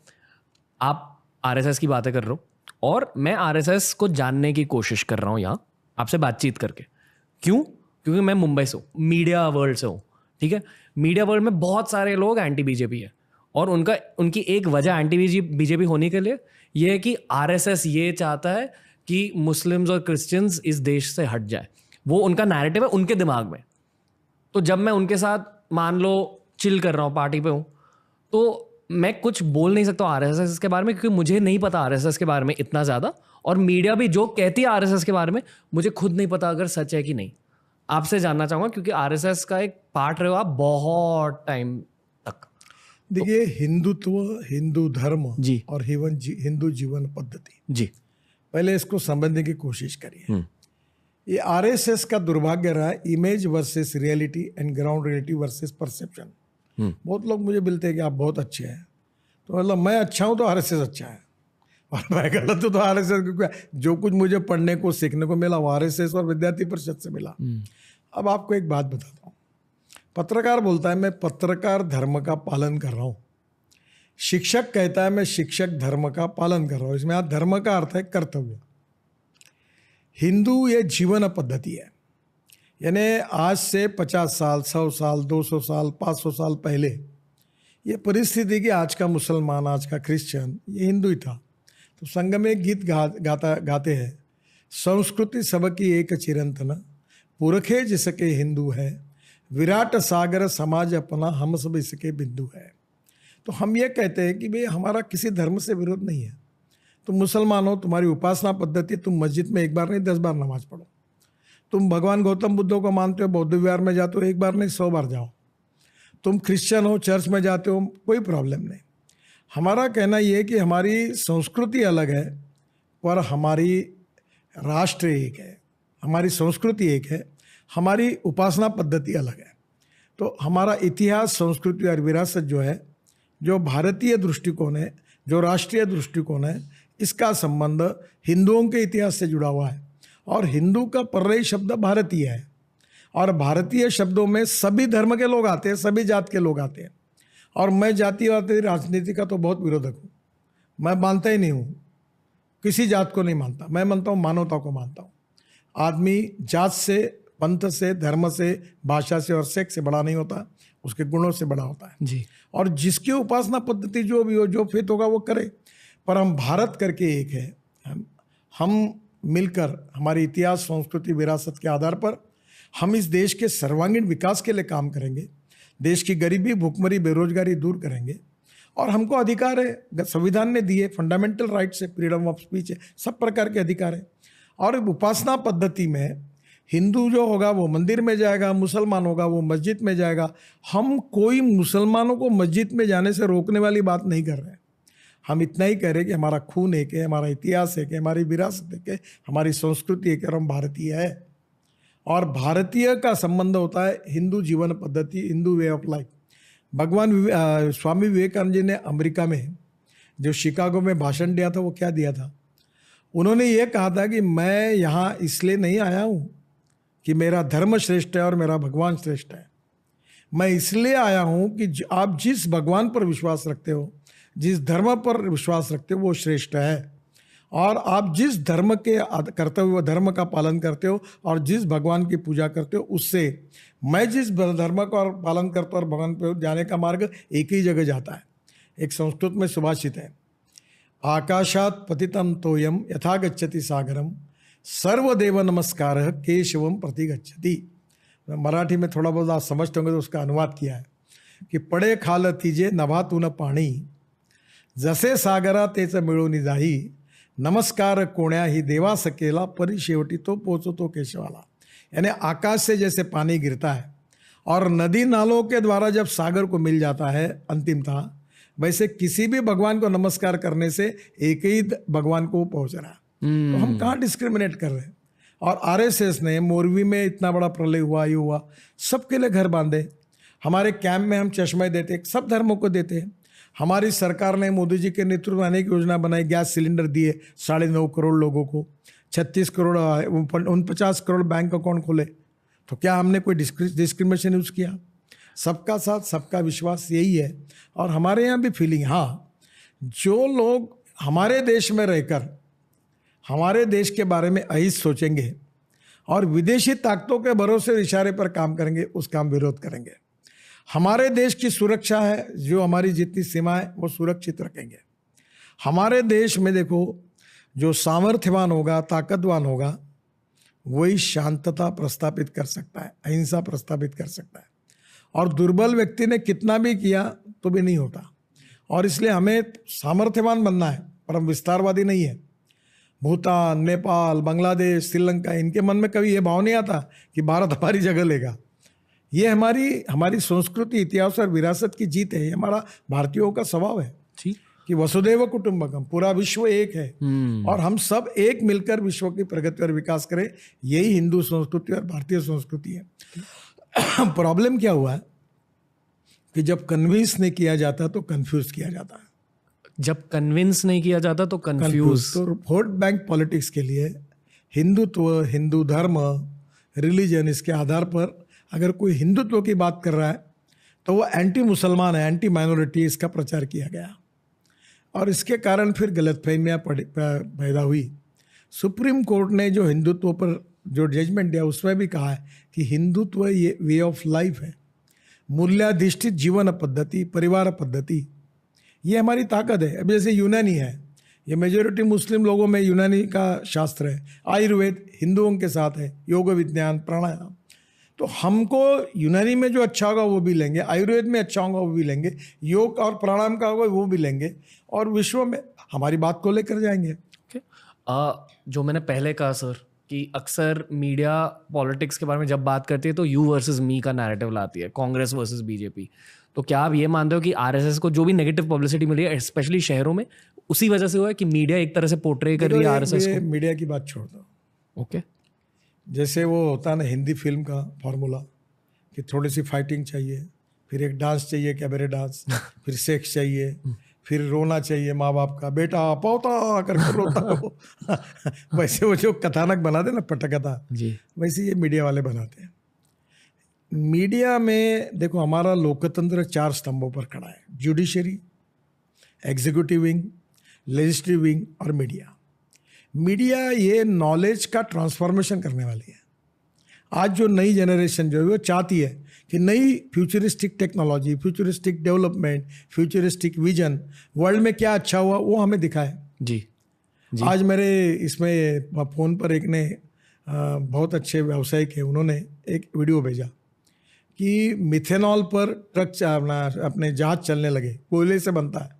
आप आरएसएस की बातें कर रहे हो और मैं आरएसएस को जानने की कोशिश कर रहा हूँ यहाँ आपसे बातचीत करके। क्यों? क्योंकि मैं मुंबई से हूँ, मीडिया वर्ल्ड से हूँ। ठीक है, मीडिया वर्ल्ड में बहुत सारे लोग एंटी बीजेपी है और उनकी एक वजह एंटी बीजेपी होने के लिए ये है कि आरएसएस ये चाहता है कि मुस्लिम्स और क्रिश्चियंस इस देश से हट जाए। वो उनका नैरेटिव है उनके दिमाग में। तो जब मैं उनके साथ मान लो चिल कर रहा हूँ, पार्टी पे हूँ, तो मैं कुछ बोल नहीं सकता आरएसएस के बारे में, क्योंकि मुझे नहीं पता आरएसएस के बारे में इतना ज़्यादा, और मीडिया भी जो कहती है आरएसएस के बारे में मुझे खुद नहीं पता अगर सच है कि नहीं। आपसे जानना चाहूँगा, क्योंकि आरएसएस का एक पार्ट रहे हो आप बहुत टाइम तक। देखिए, हिंदुत्व, हिंदू धर्म जी और हिंदू जीवन पद्धति, जी, पहले इसको समझने की कोशिश करिए। ये आरएसएस का दुर्भाग्य रहा है, image versus reality and ground reality versus perception. बहुत लोग मुझे मिलते हैं कि आप बहुत अच्छे हैं, तो मतलब मैं अच्छा हूँ तो आरएसएस अच्छा है, और मैं गलत हूँ तो आरएसएस, क्योंकि जो कुछ मुझे पढ़ने को सीखने को मिला वो आरएसएस और विद्यार्थी परिषद से मिला। अब आपको एक बात बताता हूँ, पत्रकार बोलता है मैं पत्रकार धर्म का पालन कर रहा हूँ, शिक्षक कहता है मैं शिक्षक धर्म का पालन कर रहा हूँ। इसमें धर्म का अर्थ है कर्तव्य। हिंदू ये जीवन पद्धति है, यानी आज से 50 साल, 100 साल, 200 साल, 500 साल पहले ये परिस्थिति कि आज का मुसलमान, आज का क्रिश्चियन, ये हिंदू ही था। तो संग में गीत गाते हैं, संस्कृति सबकी एक चिरंतन, पुरखे जिसके हिंदू है, विराट सागर समाज अपना, हम सब इसके बिंदु है। तो हम ये कहते हैं कि भाई हमारा किसी धर्म से विरोध नहीं है। तुम मुसलमान हो, तुम्हारी उपासना पद्धति, तुम मस्जिद में एक बार नहीं 10 बार नमाज पढ़ो। तुम भगवान गौतम बुद्ध को मानते हो, बौद्ध विहार में जाते हो, एक बार नहीं 100 बार जाओ। तुम क्रिश्चियन हो, चर्च में जाते हो, कोई प्रॉब्लम नहीं। हमारा कहना ये है कि हमारी संस्कृति अलग है पर हमारी राष्ट्र एक है, हमारी संस्कृति एक है, हमारी उपासना पद्धति अलग है। तो हमारा इतिहास, संस्कृति और विरासत जो है, जो भारतीय दृष्टिकोण है, जो राष्ट्रीय दृष्टिकोण है, इसका संबंध हिंदुओं के इतिहास से जुड़ा हुआ है। और हिंदू का पर्यायी शब्द भारतीय है, और भारतीय शब्दों में सभी धर्म के लोग आते हैं, सभी जात के लोग आते हैं। और मैं जातिवादी राजनीति का तो बहुत विरोधक हूँ, मैं मानता ही नहीं हूँ, किसी जात को नहीं मानता, मैं मानता हूँ मानवता को मानता हूँ। आदमी जात से, पंथ से, धर्म से, भाषा से और सेक्स से बड़ा नहीं होता, उसके गुणों से बड़ा होता है जी। और जिसकी उपासना पद्धति जो भी हो, जो फेथ होगा वो करे। पर हम भारत करके एक है, हम मिलकर हमारी इतिहास, संस्कृति, विरासत के आधार पर हम इस देश के सर्वांगीण विकास के लिए काम करेंगे, देश की गरीबी, भूखमरी, बेरोजगारी दूर करेंगे। और हमको अधिकार है, संविधान ने दिए, फंडामेंटल राइट्स है, फ्रीडम ऑफ स्पीच है, सब प्रकार के अधिकार है। और उपासना पद्धति में हिंदू जो होगा वो मंदिर में जाएगा, मुसलमान होगा वो मस्जिद में जाएगा। हम कोई मुसलमानों को मस्जिद में जाने से रोकने वाली बात नहीं कर रहे हैं। हम इतना ही कह रहे हैं कि हमारा खून एक है, हमारा इतिहास एक है, हमारी विरासत एक है, हमारी संस्कृति एक है और हम भारतीय है। और भारतीय का संबंध होता है हिंदू जीवन पद्धति, हिंदू वे ऑफ लाइफ। भगवान स्वामी विवेकानंद जी ने अमेरिका में जो शिकागो में भाषण दिया था, वो क्या दिया था? उन्होंने ये कहा था कि मैं यहाँ इसलिए नहीं आया हूँ कि मेरा धर्म श्रेष्ठ है और मेरा भगवान श्रेष्ठ है। मैं इसलिए आया हूँ कि आप जिस भगवान पर विश्वास रखते हो, जिस धर्म पर विश्वास रखते हो, वो श्रेष्ठ है। और आप जिस धर्म के करते हुए धर्म का पालन करते हो और जिस भगवान की पूजा करते हो, उससे मैं जिस धर्म का पालन करता हूँ और भगवान पर जाने का मार्ग एक ही जगह जाता है। एक संस्कृत में सुभाषित है, आकाशात पतितम तोयम यथा गच्छति सागरम, सर्वदेव नमस्कार केशवम प्रति गच्छति। मराठी में थोड़ा बहुत आप समझते होंगे तो उसका अनुवाद किया है कि पडे खाल तीजे नभा तू न पाणी, जसे सागरा तेच मिळून जाही, नमस्कार कोण्याही देवा सकेला, परी शेवटी तो पोचतो केशवाला। यानी आकाश से जैसे पानी गिरता है और नदी नालों के द्वारा जब सागर को मिल जाता है अंतिमतः, वैसे किसी भी भगवान को नमस्कार करने से एक ही भगवान को पहुंच रहा है। तो हम कहाँ डिस्क्रिमिनेट कर रहे हैं? और आरएसएस ने मोरवी में इतना बड़ा प्रलय हुआ, ये हुआ, सबके लिए घर बांधे। हमारे कैंप में हम चश्मे देते, सब धर्मों को देते हैं। हमारी सरकार ने मोदी जी के नेतृत्व में अनेक योजना बनाई, गैस सिलेंडर दिए 9.5 करोड़ लोगों को, 36 करोड़ 49 करोड़ बैंक अकाउंट खोले। तो क्या हमने कोई डिस्क्रिमिनेशन यूज़ किया? सबका साथ, सबका विश्वास, यही है। और हमारे यहाँ भी फीलिंग, हाँ, जो लोग हमारे देश में रहकर हमारे देश के बारे में अहित सोचेंगे और विदेशी ताकतों के भरोसे इशारे पर काम करेंगे, उसका हम विरोध करेंगे। हमारे देश की सुरक्षा है, जो हमारी जितनी सीमा है वो सुरक्षित रखेंगे। हमारे देश में देखो, जो सामर्थ्यवान होगा, ताकतवान होगा, वही शांतता प्रस्थापित कर सकता है, अहिंसा प्रस्थापित कर सकता है। और दुर्बल व्यक्ति ने कितना भी किया तो भी नहीं होता। और इसलिए हमें सामर्थ्यवान बनना है, पर हम विस्तारवादी नहीं है। भूटान, नेपाल, बांग्लादेश, श्रीलंका, इनके मन में कभी ये भाव नहीं आता कि भारत हमारी जगह लेगा। ये हमारी संस्कृति, इतिहास और विरासत की जीत है। ये हमारा भारतीयों का स्वभाव है कि वसुधैव कुटुंबकम, पूरा विश्व एक है और हम सब एक मिलकर विश्व की प्रगति और विकास करें। यही हिंदू संस्कृति और भारतीय संस्कृति है। प्रॉब्लम क्या हुआ है कि जब कन्विंस नहीं किया जाता तो कंफ्यूज किया जाता है। जब कन्विंस नहीं किया जाता तो कंफ्यूज। तो वोट बैंक पॉलिटिक्स के लिए हिंदुत्व, हिंदू धर्म, रिलीजन, इसके आधार पर अगर कोई हिंदुत्व की बात कर रहा है तो वो एंटी मुसलमान है, एंटी माइनॉरिटी, इसका प्रचार किया गया और इसके कारण फिर गलतफहमियां पैदा हुई। सुप्रीम कोर्ट ने जो हिंदुत्व पर जो जजमेंट दिया उसमें भी कहा है कि हिंदुत्व ये वे ऑफ लाइफ है, मूल्याधिष्ठित जीवन पद्धति, परिवार पद्धति, ये हमारी ताकत है। अब जैसे यूनानी है, ये मेजोरिटी मुस्लिम लोगों में यूनानी का शास्त्र है, आयुर्वेद हिंदुओं के साथ है, योग विज्ञान, प्राणायाम। तो हमको यूनानी में जो अच्छा होगा वो भी लेंगे, आयुर्वेद में अच्छा होगा वो भी लेंगे, योग और प्राणायाम का होगा वो भी लेंगे और विश्व में हमारी बात को लेकर जाएंगे। जो मैंने पहले कहा सर कि अक्सर मीडिया पॉलिटिक्स के बारे में जब बात करती है तो यू वर्सेस मी का नैरेटिव लाती है, कांग्रेस वर्सेस बीजेपी। तो क्या आप ये मानते हो कि आरएसएस को जो भी नेगेटिव पब्लिसिटी मिली है स्पेशली शहरों में, उसी वजह से हुआ है कि मीडिया एक तरह से पोर्ट्रे कर रही है आरएसएस को? मीडिया की बात छोड़ दो। ओके, जैसे वो होता है ना हिंदी फिल्म का फॉर्मूला कि थोड़ी सी फाइटिंग चाहिए, फिर एक डांस चाहिए, कैबरे डांस, फिर सेक्स चाहिए, फिर रोना चाहिए माँ बाप का, बेटा पोता करके रोता हो वैसे वो जो कथानक बनाते ना पटकथा जी, वैसे ये मीडिया वाले बनाते हैं। मीडिया में देखो हमारा लोकतंत्र 4 स्तंभों पर खड़ा है, judiciary, executive wing, legislative wing और मीडिया। मीडिया ये नॉलेज का ट्रांसफॉर्मेशन करने वाली है। आज जो नई जनरेशन जो है वो चाहती है कि नई futuristic technology, futuristic development, futuristic vision, world में क्या अच्छा हुआ वो हमें दिखाए। जी, जी। आज मेरे इसमें फ़ोन पर एक ने बहुत अच्छे व्यावसायिक है, उन्होंने एक वीडियो भेजा कि मिथेनॉल पर ट्रक अपने जहाज चलने लगे, कोयले से बनता है,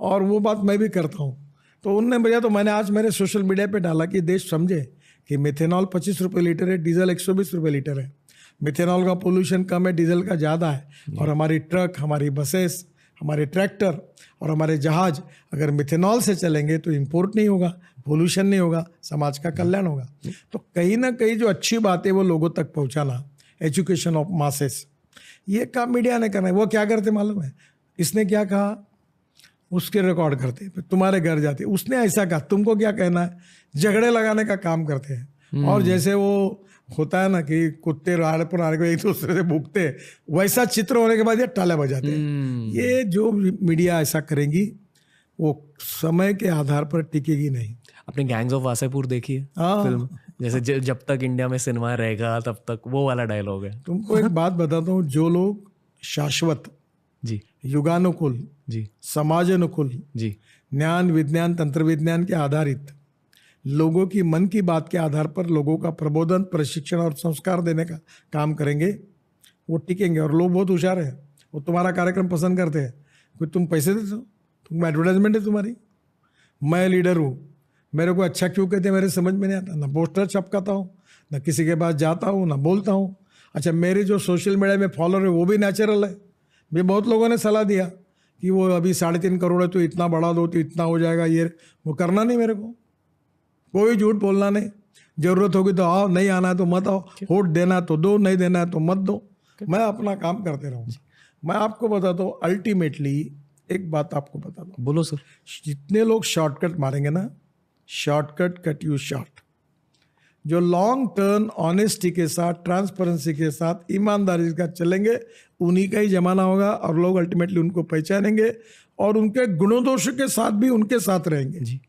और वो बात मैं भी करता हूँ। तो उनने भेजा तो मैंने आज मेरे सोशल मीडिया पे डाला कि देश समझे कि मिथेनॉल 25 रुपये लीटर है, डीजल 120 रुपये लीटर है। मिथेनॉल का पोल्यूशन कम है, डीजल का ज़्यादा है, और हमारी ट्रक, हमारी बसेस, हमारे ट्रैक्टर और हमारे जहाज अगर मिथेनॉल से चलेंगे तो इंपोर्ट नहीं होगा, पोल्यूशन नहीं होगा, समाज का कल्याण होगा। तो कहीं ना कहीं जो अच्छी बात है वो लोगों तक पहुंचाना, एजुकेशन ऑफ मासेस, ये काम मीडिया ने करना है। वो क्या करते मालूम है, इसने क्या कहा उसके रिकॉर्ड करते, फिर तुम्हारे घर जाते, उसने ऐसा कहा, तुमको क्या कहना है, झगड़े लगाने का काम करते हैं। और जैसे वो होता है ना कि कुत्ते राड़ पर आने को एक दूसरे से भूखते हैं, वैसा चित्र होने के बाद ये ताले बजाते हैं। ये जो मीडिया ऐसा करेंगी वो समय के आधार पर टिकेगी नहीं। आपने गैंग्स ऑफ वासेपुर देखी है फिल्म? जैसे जब तक इंडिया में सिनेमा रहेगा तब तक, वो वाला डायलॉग है। तुमको एक बात बताता हूँ, जो लोग शाश्वत, जी, युगानुकूल, जी, समाजानुकूल, जी, ज्ञान विज्ञान तंत्र विज्ञान के आधारित, लोगों की मन की बात के आधार पर लोगों का प्रबोधन, प्रशिक्षण और संस्कार देने का काम करेंगे, वो टिकेंगे। और लोग बहुत होशियार हैं, वो तुम्हारा कार्यक्रम पसंद करते हैं। कोई तुम पैसे देते हो, तुम एडवर्टाइजमेंट है तुम्हारी, मैं लीडर हूँ, मेरे को अच्छा क्यों कहते हैं मेरे समझ में नहीं आता। ना पोस्टर छपकाता हूँ, ना किसी के पास जाता हूँ, ना बोलता हूँ। अच्छा, मेरे जो सोशल मीडिया में फॉलोअर है वो भी नेचुरल है। भी बहुत लोगों ने सलाह दिया कि वो अभी 3.5 करोड़ है तो इतना बढ़ा दो तो इतना हो जाएगा, ये वो करना नहीं, मेरे को कोई झूठ बोलना नहीं। जरूरत होगी तो आओ, नहीं आना है तो मत आओ, वोट देना है तो दो, नहीं देना है तो मत दो, मैं अपना काम करते रहूँगा। मैं आपको बताता हूँ, अल्टीमेटली एक बात आपको बता दूँ, बोलो सर। जितने लोग शॉर्टकट मारेंगे ना, शॉर्टकट कट यू शॉर्ट, जो लॉन्ग टर्म ऑनेस्टी के साथ, ट्रांसपेरेंसी के साथ, ईमानदारी के साथ चलेंगे, उन्हीं का ही जमाना होगा और लोग अल्टीमेटली उनको पहचानेंगे और उनके गुणों दोषों के साथ भी उनके साथ रहेंगे। जी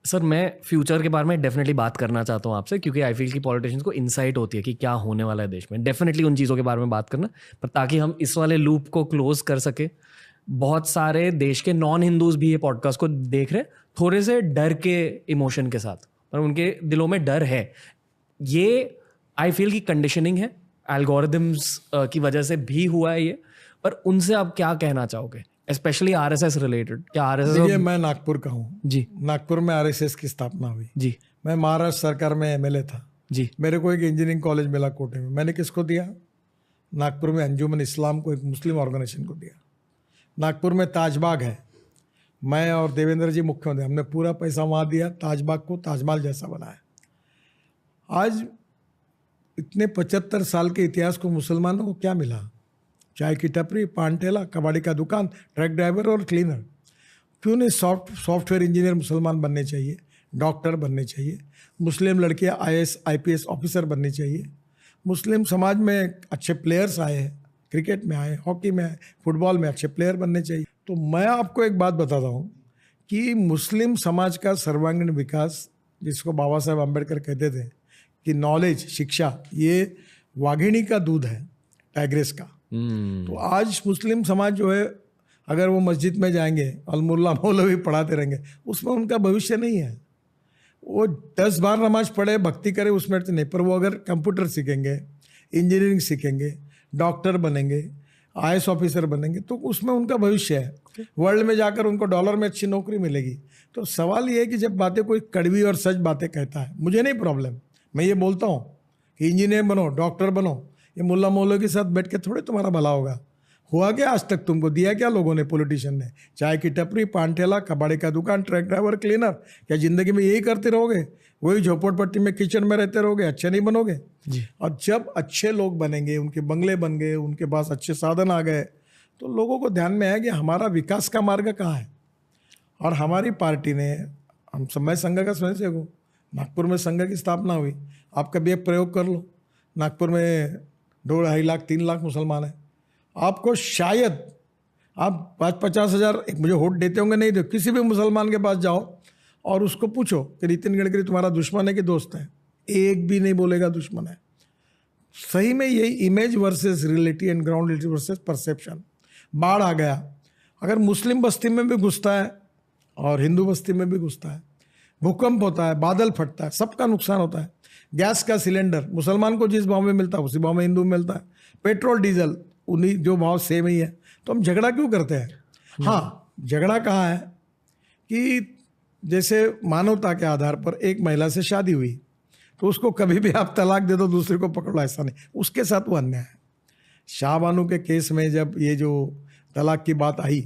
सर, मैं फ्यूचर के बारे में डेफिनेटली बात करना चाहता हूँ आपसे, क्योंकि आई फील की पॉलिटिशियंस को इनसाइट होती है कि क्या होने वाला है देश में। डेफिनेटली उन चीज़ों के बारे में बात करना, पर ताकि हम इस वाले लूप को क्लोज कर सके। बहुत सारे देश के नॉन हिंदूज भी ये पॉडकास्ट को देख रहे, थोड़े से डर के इमोशन के साथ, पर उनके दिलों में डर है। ये आई फील की कंडीशनिंग है, एल्गोरिदम्स की वजह से भी हुआ है ये। पर उनसे आप क्या कहना चाहोगे, स्पेशली आरएसएस रिलेटेड? क्या आरएसएस? देखिए, मैं नागपुर का हूँ जी, नागपुर में आरएसएस की स्थापना हुई जी, मैं महाराष्ट्र सरकार में एमएलए था जी, मेरे को एक इंजीनियरिंग कॉलेज मिला कोटे में, मैंने किसको दिया? नागपुर में अंजुमन इस्लाम को, एक मुस्लिम ऑर्गेनाइजेशन को दिया। नागपुर में ताजबाग है, मैं और देवेंद्र जी मुख्यमंत्री, हमने पूरा पैसा वहाँ दिया, ताजबाग को ताजमहल जैसा बनाया। आज इतने 75 साल के इतिहास को मुसलमानों को क्या मिला? चाय की टपरी, पान ठेला, कबाड़ी का दुकान, ट्रक ड्राइवर और क्लीनर। क्यों नहीं सॉफ्टवेयर इंजीनियर मुसलमान बनने चाहिए, डॉक्टर बनने चाहिए, मुस्लिम लड़कियां IAS IPS ऑफिसर बननी चाहिए, मुस्लिम समाज में अच्छे प्लेयर्स आए हैं, क्रिकेट में आए, हॉकी में आए, फुटबॉल में अच्छे प्लेयर बनने चाहिए। तो मैं आपको एक बात बताता हूँ कि मुस्लिम समाज का सर्वांगीण विकास, जिसको बाबा साहेब अम्बेडकर कहते थे कि नॉलेज, शिक्षा, ये वाघिणी का दूध है, टाइग्रेस का। तो आज मुस्लिम समाज जो है, अगर वो मस्जिद में जाएंगे और मुल्ला मौलवी पढ़ाते रहेंगे, उसमें उनका भविष्य नहीं है। वो 10 बार नमाज पढ़े, भक्ति करे, उसमें नहीं। पर वो अगर कंप्यूटर सीखेंगे, इंजीनियरिंग सीखेंगे, डॉक्टर बनेंगे, IAS ऑफिसर बनेंगे, तो उसमें उनका भविष्य है। वर्ल्ड में जाकर उनको डॉलर में अच्छी नौकरी मिलेगी। तो सवाल ये है कि जब बातें कोई कड़वी और सच बातें कहता है, मुझे नहीं प्रॉब्लम, मैं ये बोलता हूँ कि इंजीनियर बनो, डॉक्टर बनो, ये मुल्ला मौलवी के साथ बैठ के थोड़े तुम्हारा भला होगा। हुआ क्या आज तक? तुमको दिया क्या लोगों ने, पॉलिटिशियन ने? चाय की टपरी, पान ठेला, कबाड़ी का दुकान, ट्रक ड्राइवर, क्लीनर। क्या जिंदगी में यही करते रहोगे? वही झोपड़पट्टी में किचन में रहते रहोगे? अच्छे नहीं बनोगे जी। और जब अच्छे लोग बनेंगे, उनके बंगले बन गए, उनके पास अच्छे साधन आ गए, तो लोगों को ध्यान में आया कि हमारा विकास का मार्ग कहाँ है। और हमारी पार्टी ने, मैं संघ का स्वयंसेवक हूँ, नागपुर में संघ की स्थापना हुई। आप कभी एक प्रयोग कर लो, नागपुर में 2-2.5 लाख 3 लाख मुसलमान हैं। आपको शायद आप 50 हज़ार मुझे वोट देते होंगे, नहीं दे, किसी भी मुसलमान के पास जाओ और उसको पूछो कि नितिन गडकरी तुम्हारा दुश्मन है कि दोस्त है, एक भी नहीं बोलेगा दुश्मन है। सही में यही image versus reality and ground reality versus perception. बाढ़ आ गया, अगर मुस्लिम बस्ती में भी घुसता है और हिंदू बस्ती में भी घुसता है, भूकंप होता है, बादल फटता है, सबका नुकसान होता है। गैस का सिलेंडर मुसलमान को जिस भाव में मिलता है उसी भाव में हिंदू में मिलता है। पेट्रोल डीजल उन्हीं जो भाव सेम ही है, तो हम झगड़ा क्यों करते हैं? हाँ, झगड़ा कहाँ है कि जैसे मानवता के आधार पर एक महिला से शादी हुई, तो उसको कभी भी आप तलाक दे दो, दूसरे को पकड़ लो, ऐसा नहीं, उसके साथ वो अन्याय है। शाहबानू के केस में जब ये जो तलाक की बात आई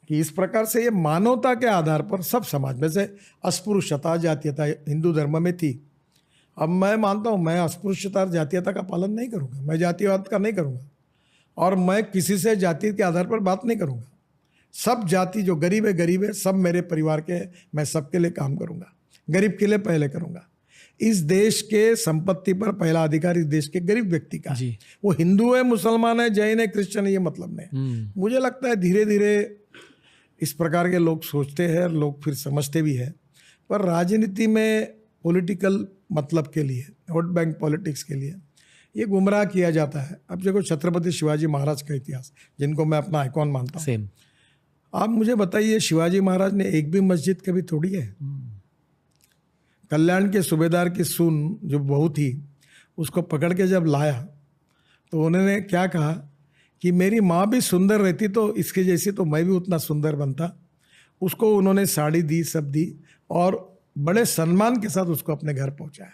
कि इस प्रकार से ये मानवता के आधार पर सब समाज में से अस्पृश्यता, जातीयता हिंदू धर्म में थी। अब मैं मानता हूँ मैं अस्पृश्यता और जातीयता का पालन नहीं करूँगा, मैं जातिवाद का नहीं करूँगा और मैं किसी से जाति के आधार पर बात नहीं करूँगा। सब जाति जो गरीब है, सब मेरे परिवार के, मैं सबके लिए काम करूँगा, गरीब के लिए पहले करूँगा। इस देश के संपत्ति पर पहला अधिकार इस देश के गरीब व्यक्ति का है। वो हिंदू है, मुसलमान है, जैन है, क्रिश्चियन है, ये मतलब नहीं। मुझे लगता है धीरे धीरे इस प्रकार के लोग सोचते हैं और लोग फिर समझते भी हैं। पर राजनीति में पॉलिटिकल मतलब के लिए, वोट बैंक पॉलिटिक्स के लिए ये गुमराह किया जाता है। अब देखो छत्रपति शिवाजी महाराज का इतिहास, जिनको मैं अपना आइकॉन मानता हूँ, आप मुझे बताइए शिवाजी महाराज ने एक भी मस्जिद कभी तोड़ी है? कल्याण के सूबेदार की सून जो बहू थी, उसको पकड़ के जब लाया तो उन्होंने क्या कहा कि मेरी माँ भी सुंदर रहती तो इसके जैसी तो मैं भी उतना सुंदर बनता। उसको उन्होंने साड़ी दी, सब दी और बड़े सम्मान के साथ उसको अपने घर पहुंचाया।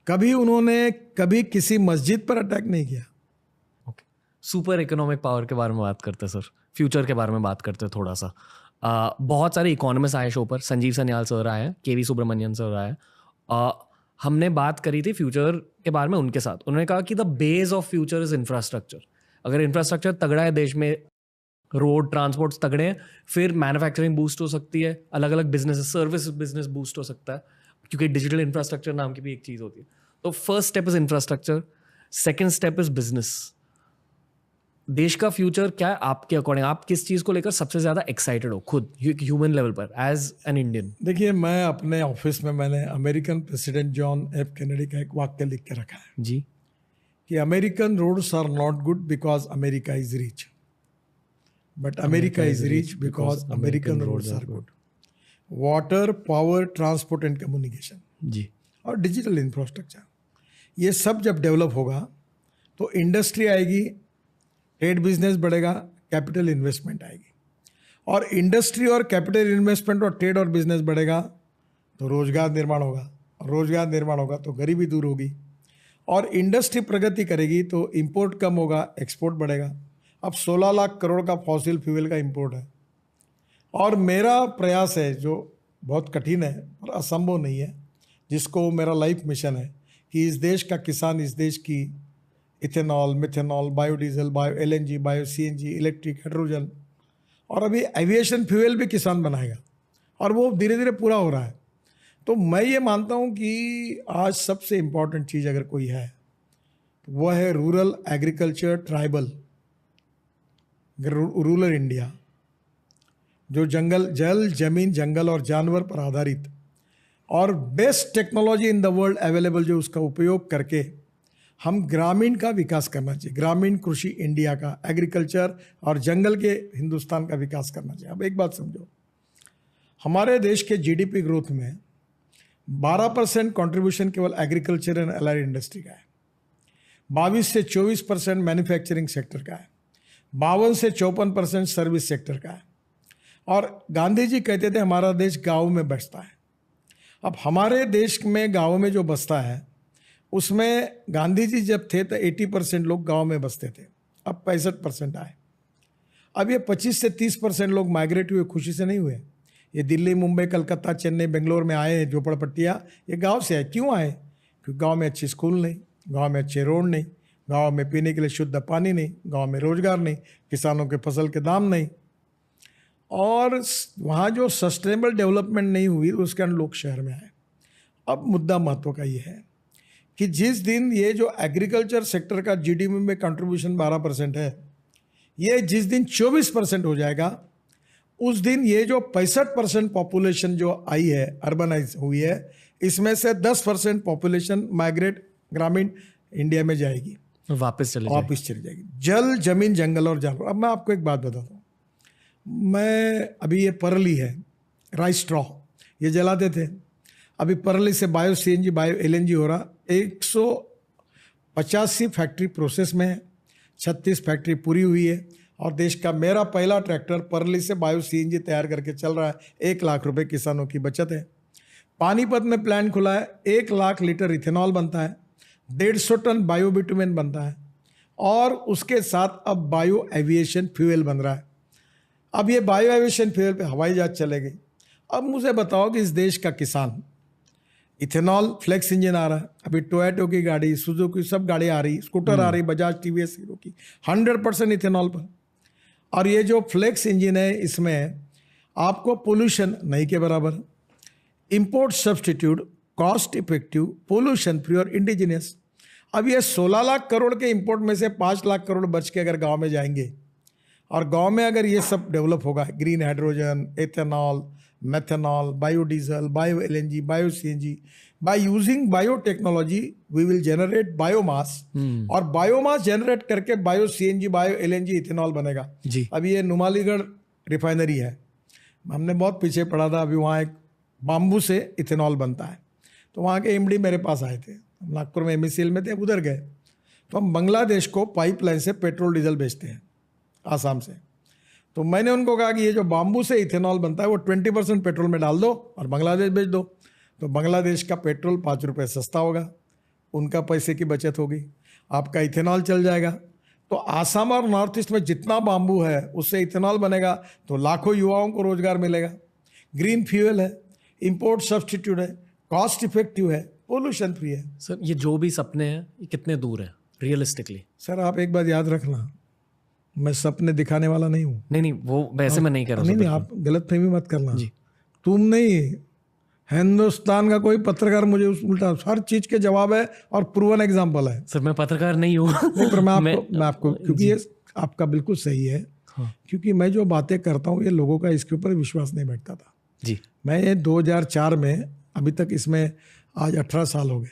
कभी उन्होंने कभी किसी मस्जिद पर अटैक नहीं किया। सुपर इकोनॉमिक पावर के बारे में बात करते हैं सर, फ्यूचर के बारे में बात करते हैं थोड़ा सा। बहुत सारे इकोनॉमिस्ट आए शो पर, संजीव सन्याल सर आए हैं, KV सुब्रमण्यन सर आए। हमने बात करी थी फ्यूचर के बारे में उनके साथ। उन्होंने कहा कि the base of future is infrastructure. अगर इंफ्रास्ट्रक्चर तगड़ा है देश में, रोड ट्रांसपोर्ट तगड़े हैं, फिर मैन्युफैक्चरिंग बूस्ट हो सकती है, अलग अलग बिजनेस, सर्विस बिजनेस बूस्ट हो सकता है, क्योंकि डिजिटल इंफ्रास्ट्रक्चर नाम की भी एक चीज़ होती है। तो first step is infrastructure, second step is business. देश का फ्यूचर क्या है आपके अकॉर्डिंग? आप किस चीज़ को लेकर सबसे ज़्यादा एक्साइटेड हो खुद ह्यूमन लेवल पर एज एन इंडियन? देखिए, मैं अपने ऑफिस में मैंने American president John F Kennedy का एक वाक्य लिख के रखा है जी, कि American roads are not good because America is rich, but America is rich because American roads are good. Water, power, transport and communication जी, और डिजिटल इंफ्रास्ट्रक्चर, ये सब जब डेवलप होगा तो इंडस्ट्री आएगी, ट्रेड बिजनेस बढ़ेगा, कैपिटल इन्वेस्टमेंट आएगी। और इंडस्ट्री और कैपिटल इन्वेस्टमेंट और ट्रेड और बिजनेस बढ़ेगा तो रोजगार निर्माण होगा, और रोजगार निर्माण होगा तो गरीबी दूर होगी। और इंडस्ट्री प्रगति करेगी तो इंपोर्ट कम होगा, एक्सपोर्ट बढ़ेगा। अब 16 लाख करोड़ का फॉसिल फ्यूल का इंपोर्ट है, और मेरा प्रयास है जो बहुत कठिन है और असंभव नहीं है, जिसको मेरा लाइफ मिशन है कि इस देश का किसान, इस देश की ethanol, methanol, biodiesel, bio LNG, bio CNG, electric, hydrogen, और अभी एविएशन फ्यूल भी किसान बनाएगा और वो धीरे धीरे पूरा हो रहा है। तो मैं ये मानता हूँ कि आज सबसे इम्पॉर्टेंट चीज़ अगर कोई है तो वह है rural agriculture, tribal, rural India, जो जल, जमीन, जंगल और जानवर पर आधारित और best technology in the world available, जो उसका उपयोग करके हम ग्रामीण का विकास करना चाहिए, ग्रामीण कृषि इंडिया का, एग्रीकल्चर और जंगल के हिंदुस्तान का विकास करना चाहिए। अब एक बात समझो, हमारे देश के GDP ग्रोथ में 12% कंट्रीब्यूशन केवल एग्रीकल्चर एंड एलाइड इंडस्ट्री का है, 22 से 24% मैन्युफैक्चरिंग सेक्टर का है, 52 से 54% सर्विस सेक्टर का है। और गांधी जी कहते थे हमारा देश गाँव में बसता है। अब हमारे देश में गाँव में जो बसता है उसमें गांधी जी जब थे तो 80% लोग गांव में बसते थे, अब 65% आए। अब ये 25 से 30% लोग माइग्रेट हुए, खुशी से नहीं हुए। ये दिल्ली, मुंबई, कलकत्ता, चेन्नई, बेंगलोर में आए, झोपड़पट्टियाँ, ये गांव से आए। क्यों आए? क्योंकि गांव में अच्छी स्कूल नहीं, गांव में अच्छे रोड नहीं, गांव में पीने के लिए शुद्ध पानी नहीं, गांव में रोजगार नहीं, किसानों के फसल के दाम नहीं, और वहाँ जो सस्टेनेबल डेवलपमेंट नहीं हुई उसके कारण लोग शहर में आए। अब मुद्दा महत्व का ये है कि जिस दिन ये जो एग्रीकल्चर सेक्टर का GDP में कंट्रीब्यूशन 12% है, ये जिस दिन 24% हो जाएगा, उस दिन ये जो 65% पॉपुलेशन जो आई है, अर्बनाइज हुई है, इसमें से 10% पॉपुलेशन माइग्रेट ग्रामीण इंडिया में जाएगी, वापस चली जाएगी। जल, जमीन, जंगल और जानवर। अब मैं आपको एक बात बताता हूँ, मैं अभी ये परली है, राइस स्ट्रॉ, ये जलाते थे, अभी परली से बायो CNG, बायो LNG हो रहा। 185 फैक्ट्री प्रोसेस में है, 36 फैक्ट्री पूरी हुई है, और देश का मेरा पहला ट्रैक्टर परली से बायो CNG तैयार करके चल रहा है। 1 लाख रुपए किसानों की बचत है। पानीपत में प्लांट खुला है, 1 लाख लीटर इथेनॉल बनता है, 150 टन बायो बिटुमेन बनता है, और उसके साथ अब बायो एविएशन फ्यूल बन रहा है। अब ये बायो एविएशन फ्यूल पे हवाई जहाज चलेगी। अब मुझे बताओ कि इस देश का किसान, इथेनॉल फ्लेक्स इंजन आ रहा है, अभी टोयोटो की गाड़ी, सुजुकी, सब गाड़ी आ रही, स्कूटर आ रही, बजाज, TVS, हीरो की 100% इथेनॉल पर। और ये जो फ्लेक्स इंजन है, इसमें आपको पोल्यूशन नहीं के बराबर, import substitute, cost effective, pollution free और इंडिजिनियस। अब ये 16 लाख करोड़ के इंपोर्ट में से 5 लाख करोड़ बच के अगर गांव में जाएंगे, और गांव में अगर ये सब डेवलप होगा, green hydrogen, ethanol, methanol, biodiesel, bio LNG, bio CNG, by using biotechnology we will generate biomass, और बायोमास जनरेट करके bio CNG, bio LNG, ethanol बनेगा जी। अभी ये नुमालीगढ़ रिफाइनरी है, हमने बहुत पीछे पढ़ा था, अभी वहाँ एक बाम्बू से इथेनॉल बनता है। तो वहाँ के MD मेरे पास आए थे, हम नागपुर में MECL में थे, उधर गए तो हम बांग्लादेश को पाइपलाइन से पेट्रोल डीजल बेचते हैं, आसाम से। तो मैंने उनको कहा कि ये जो बाम्बू से इथेनॉल बनता है वो 20% पेट्रोल में डाल दो और बांग्लादेश बेच दो, तो बांग्लादेश का पेट्रोल 5 रुपये सस्ता होगा, उनका पैसे की बचत होगी, आपका इथेनॉल चल जाएगा। तो आसाम और नॉर्थ ईस्ट में जितना बाम्बू है उससे इथेनॉल बनेगा, तो लाखों युवाओं को रोजगार मिलेगा। ग्रीन फ्यूल है, इंपोर्ट सब्सटीट्यूट है, कॉस्ट इफेक्टिव है, पोल्यूशन फ्री है। सर ये जो भी सपने हैं ये कितने दूर है रियलिस्टिकली? सर आप एक बात याद रखना, मैं सपने दिखाने वाला नहीं हूँ। नहीं वो वैसे मैं नहीं कर रहा। नहीं, आप गलत फहमी मत करना जी। तुम नहीं, हिंदुस्तान का कोई पत्रकार मुझे उल्टा हर चीज के जवाब है और प्रूवन एग्जाम्पल है। सर मैं पत्रकार नहीं हूँ। पर मैं आपको क्योंकि ये आपका बिल्कुल सही है। हाँ। क्योंकि मैं जो बातें करता हूँ ये लोगों का इसके ऊपर विश्वास नहीं बैठता था जी। मैं 2004 में, अभी तक इसमें आज 18 साल हो गए,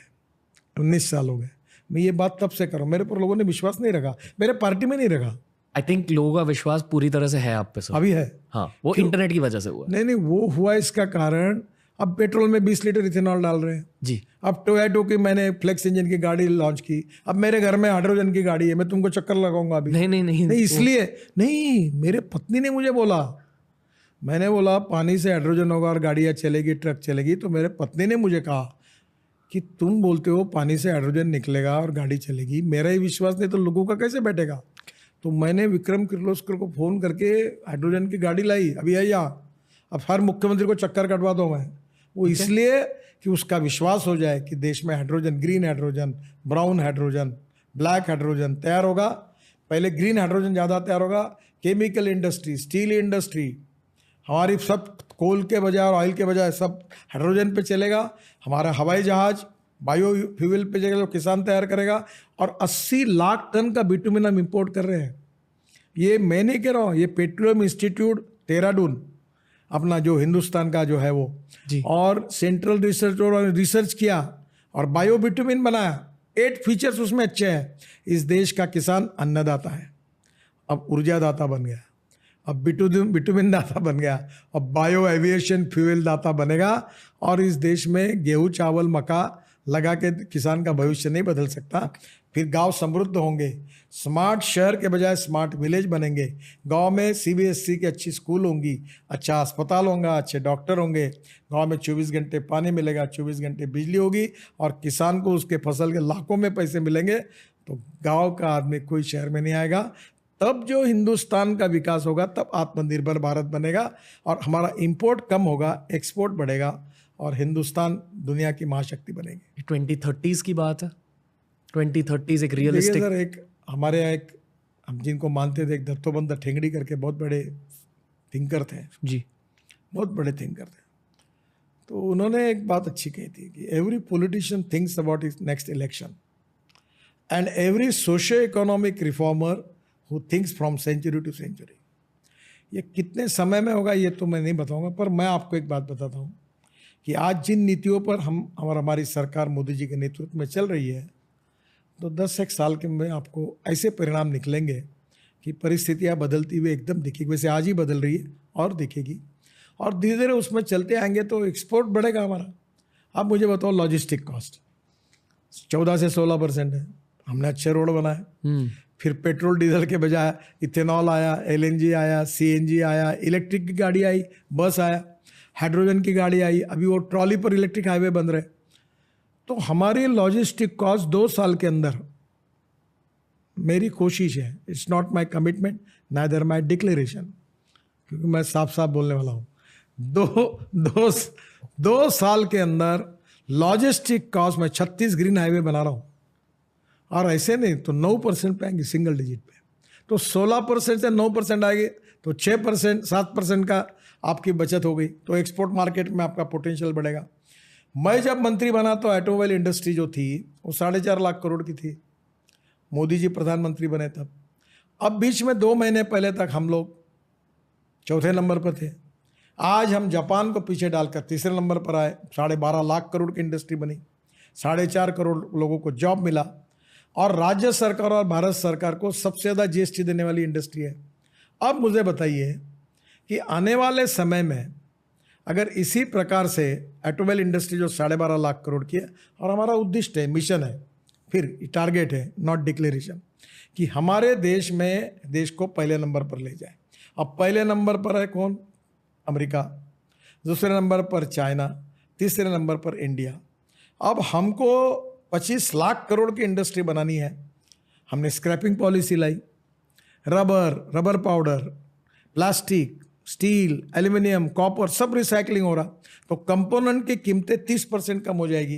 19 साल हो गए, मैं ये बात तब से कर रहा हूँ। मेरे पर लोगों ने विश्वास नहीं रखा, मेरे पार्टी में नहीं रखा। आई थिंक लोगों का विश्वास पूरी तरह से है आप पे सर। अभी है। हाँ, वो इंटरनेट की वजह से हुआ। नहीं वो हुआ इसका कारण, अब पेट्रोल में 20 लीटर इथेनॉल डाल रहे हैं जी। अब टोयोटो की मैंने फ्लेक्स इंजन की गाड़ी लॉन्च की, अब मेरे घर में हाइड्रोजन की गाड़ी है, मैं तुमको चक्कर लगाऊंगा अभी? नहीं, इसलिए नहीं, मेरे पत्नी ने मुझे बोला, मैंने बोला पानी से हाइड्रोजन होगा और गाड़ियाँ चलेगी, ट्रक चलेगी, तो मेरे पत्नी ने मुझे कहा कि तुम बोलते हो पानी से हाइड्रोजन निकलेगा और गाड़ी चलेगी, मेरा ही विश्वास नहीं तो लोगों का कैसे बैठेगा? तो मैंने विक्रम किर्लोस्कर को फ़ोन करके हाइड्रोजन की गाड़ी लाई, अभी है यहाँ, अब हर मुख्यमंत्री को चक्कर कटवा दो मैं। वो इसलिए कि उसका विश्वास हो जाए कि देश में hydrogen, green hydrogen, brown hydrogen, black hydrogen तैयार होगा, पहले ग्रीन हाइड्रोजन ज़्यादा तैयार होगा, केमिकल इंडस्ट्री, स्टील इंडस्ट्री, हमारी सब कोल के बजाय और ऑयल के बजाय सब हाइड्रोजन पे चलेगा, हमारा हवाई जहाज बायो फ्यूल पे चलेगा जो किसान तैयार करेगा, और 80 लाख टन का बिटुमिन हम इंपोर्ट कर रहे हैं। ये मैं नहीं कह रहा हूँ, ये पेट्रोलियम इंस्टीट्यूट देहरादून अपना जो हिंदुस्तान का जो है वो जी। और सेंट्रल रिसर्च और रिसर्च किया और बायो बिटुमिन बनाया, 8 फीचर्स उसमें अच्छे हैं। इस देश का किसान अन्नदाता है, अब ऊर्जादाता बन गया, अब बिटुमिन दाता बन गया, अब बायो एविएशन फ्यूल दाता बनेगा, और इस देश में गेहूं चावल मक्का लगा के किसान का भविष्य नहीं बदल सकता। फिर गांव समृद्ध होंगे, स्मार्ट शहर के बजाय स्मार्ट विलेज बनेंगे, गांव में CBSE की अच्छी स्कूल होंगी, अच्छा अस्पताल होगा, अच्छे डॉक्टर होंगे, गांव में 24 घंटे पानी मिलेगा, 24 घंटे बिजली होगी, और किसान को उसके फसल के लाखों में पैसे मिलेंगे। तो गांव का आदमी कोई शहर में नहीं आएगा। तब जो हिंदुस्तान का विकास होगा, तब आत्मनिर्भर भारत बनेगा, और हमारा इंपोर्ट कम होगा, एक्सपोर्ट बढ़ेगा, और हिंदुस्तान दुनिया की महाशक्ति बनेगी। 2030s की बात है, 2030s एक देखिए रियलिस्टिक। सर, एक हमारे यहाँ एक हम जिनको मानते थे, एक दत्तोपंत ठेंगड़ी करके बहुत बड़े थिंकर थे, जी। बहुत बड़े थिंकर थे। तो उन्होंने एक बात अच्छी कही थी कि every politician thinks about his next election and every socio economic reformer who thinks from century to century. ये कितने समय में होगा ये तो मैं नहीं बताऊंगा, पर मैं आपको एक बात बताता हूँ कि आज जिन नीतियों पर हम और हमारी सरकार मोदी जी के नेतृत्व में चल रही है, तो 10 साल के में आपको ऐसे परिणाम निकलेंगे कि परिस्थितियाँ बदलती हुई एकदम दिखेगी। वैसे आज ही बदल रही है और दिखेगी, और धीरे धीरे उसमें चलते आएंगे तो एक्सपोर्ट बढ़ेगा हमारा। अब मुझे बताओ, लॉजिस्टिक कॉस्ट 14 से 16% है, हमने अच्छे रोड बनाए, फिर पेट्रोल डीजल के बजाय इथेनॉल आया, LNG आया, CNG आया, इलेक्ट्रिक की गाड़ी आई, बस आया, हाइड्रोजन की गाड़ी आई, अभी वो ट्रॉली पर इलेक्ट्रिक हाईवे बन रहे। तो हमारी लॉजिस्टिक कॉस्ट 2 साल के अंदर, मेरी कोशिश है, it's not my commitment neither my declaration, क्योंकि मैं साफ साफ बोलने वाला हूँ, दो साल के अंदर लॉजिस्टिक कॉस्ट में 36 ग्रीन हाईवे बना रहा हूँ, और ऐसे नहीं तो 9% पे आएंगे, सिंगल डिजिट पे। तो 16% से 9% आएंगे तो 6%, 7% का आपकी बचत हो गई, तो एक्सपोर्ट मार्केट में आपका पोटेंशियल बढ़ेगा। मैं जब मंत्री बना तो ऑटोमोबाइल इंडस्ट्री जो थी वो 4.5 लाख करोड़ की थी, मोदी जी प्रधानमंत्री बने तब। अब बीच में 2 महीने पहले तक हम लोग 4थे नंबर पर थे, आज हम जापान को पीछे डालकर 3रे नंबर पर आए, 12.5 लाख करोड़ की इंडस्ट्री बनी, 4.5 करोड़ लोगों को जॉब मिला, और राज्य सरकार और भारत सरकार को सबसे ज़्यादा GST देने वाली इंडस्ट्री है। अब मुझे बताइए कि आने वाले समय में अगर इसी प्रकार से ऑटोमोबाइल इंडस्ट्री जो 12.5 लाख करोड़ की है, और हमारा उद्दिष्ट है, मिशन है, फिर टारगेट है, नॉट डिक्लेरेशन, कि हमारे देश में देश को पहले नंबर पर ले जाए। अब पहले नंबर पर है कौन? अमेरिका, दूसरे नंबर पर चाइना, तीसरे नंबर पर इंडिया। अब हमको 25 लाख करोड़ की इंडस्ट्री बनानी है। हमने स्क्रैपिंग पॉलिसी लाई, rubber powder, plastic, steel, aluminium, copper सब रिसाइकलिंग हो रहा, तो कंपोनेंट की कीमतें 30% कम हो जाएगी।